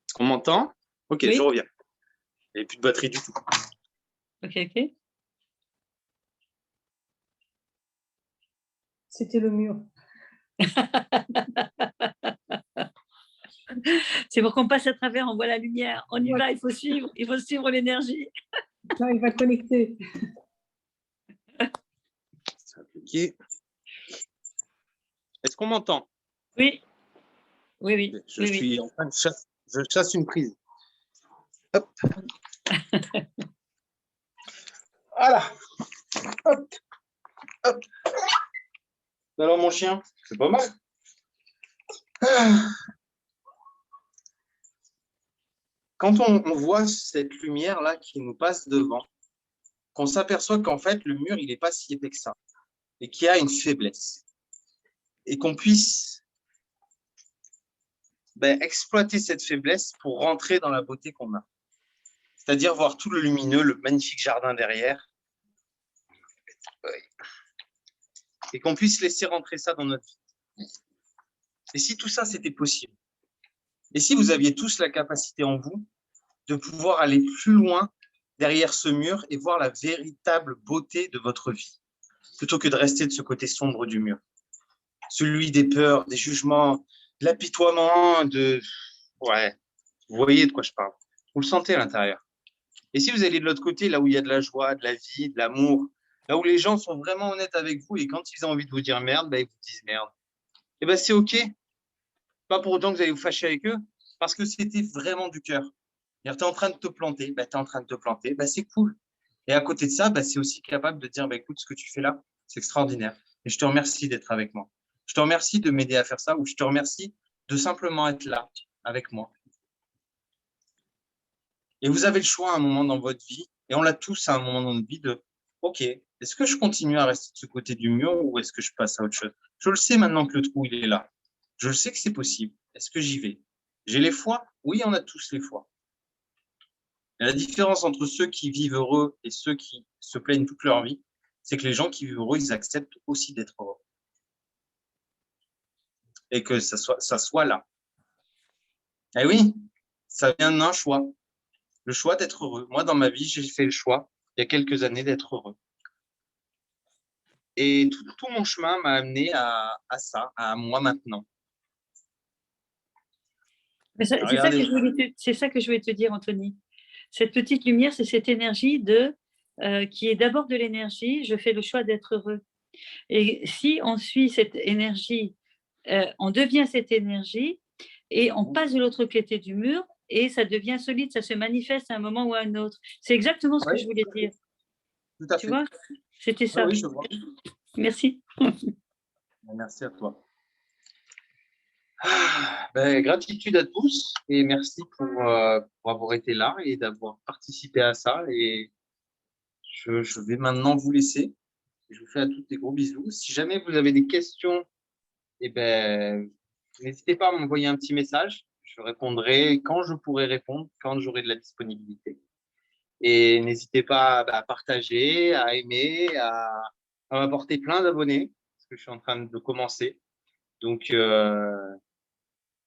Est-ce qu'on m'entend? Ok, oui. Je reviens. Il n'y a plus de batterie du tout. Ok. C'était le mur. C'est pour qu'on passe à travers, on voit la lumière. On y va, il faut suivre l'énergie. Là, il va connecter. Okay. Est-ce qu'on m'entend? Oui. Je suis en train de chasse une prise. Hop. Voilà. Hop. Alors mon chien, c'est pas mal. Quand on voit cette lumière-là qui nous passe devant, qu'on s'aperçoit qu'en fait, le mur, il n'est pas si épais que ça, et qu'il y a une faiblesse, et qu'on puisse exploiter cette faiblesse pour rentrer dans la beauté qu'on a. C'est-à-dire voir tout le lumineux, le magnifique jardin derrière, et qu'on puisse laisser rentrer ça dans notre vie. Et si tout ça, c'était possible? Et si vous aviez tous la capacité en vous de pouvoir aller plus loin derrière ce mur et voir la véritable beauté de votre vie, plutôt que de rester de ce côté sombre du mur, celui des peurs, des jugements, de l'apitoiement, ouais, vous voyez de quoi je parle. Vous le sentez à l'intérieur. Et si vous allez de l'autre côté, là où il y a de la joie, de la vie, de l'amour, là où les gens sont vraiment honnêtes avec vous et quand ils ont envie de vous dire merde, bah, ils vous disent merde. Et ben c'est OK. Pas pour autant que vous allez vous fâcher avec eux, parce que c'était vraiment du cœur. Tu es en train de te planter, bah, tu es en train de te planter, bah, c'est cool. Et à côté de ça, bah, c'est aussi capable de dire, bah, écoute, ce que tu fais là, c'est extraordinaire. Et je te remercie d'être avec moi. Je te remercie de m'aider à faire ça, ou je te remercie de simplement être là avec moi. Et vous avez le choix à un moment dans votre vie, et on l'a tous à un moment dans notre vie, de OK, est-ce que je continue à rester de ce côté du mur ou est-ce que je passe à autre chose? Je le sais maintenant que le trou, il est là. Je le sais que c'est possible. Est-ce que j'y vais? J'ai les fois? Oui, on a tous les fois. Et la différence entre ceux qui vivent heureux et ceux qui se plaignent toute leur vie, c'est que les gens qui vivent heureux, ils acceptent aussi d'être heureux. Et que ça soit là. Eh oui, ça vient d'un choix. Le choix d'être heureux. Moi, dans ma vie, j'ai fait le choix, il y a quelques années, d'être heureux. Et tout mon chemin m'a amené à ça, à moi maintenant. C'est ça que je voulais te dire, Anthony. Cette petite lumière, c'est cette énergie qui est d'abord de l'énergie. Je fais le choix d'être heureux. Et si on suit cette énergie, on devient cette énergie et on passe de l'autre côté du mur et ça devient solide, ça se manifeste à un moment ou à un autre. C'est exactement ce que je voulais dire. Tout à fait. Tu vois, c'était ça. Oui, je vois. Merci. Merci à toi. Gratitude à tous et merci pour avoir été là et d'avoir participé à ça. Et je vais maintenant vous laisser. Je vous fais à toutes des gros bisous. Si jamais vous avez des questions, n'hésitez pas à m'envoyer un petit message. Je répondrai quand je pourrai répondre, quand j'aurai de la disponibilité. Et n'hésitez pas à partager, à aimer, à m'apporter plein d'abonnés, parce que je suis en train de commencer. Donc,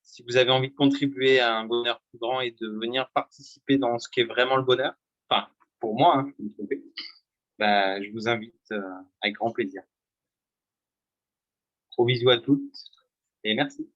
si vous avez envie de contribuer à un bonheur plus grand et de venir participer dans ce qui est vraiment le bonheur, enfin, pour moi, hein, je vous invite avec grand plaisir. Gros bisous à toutes et merci.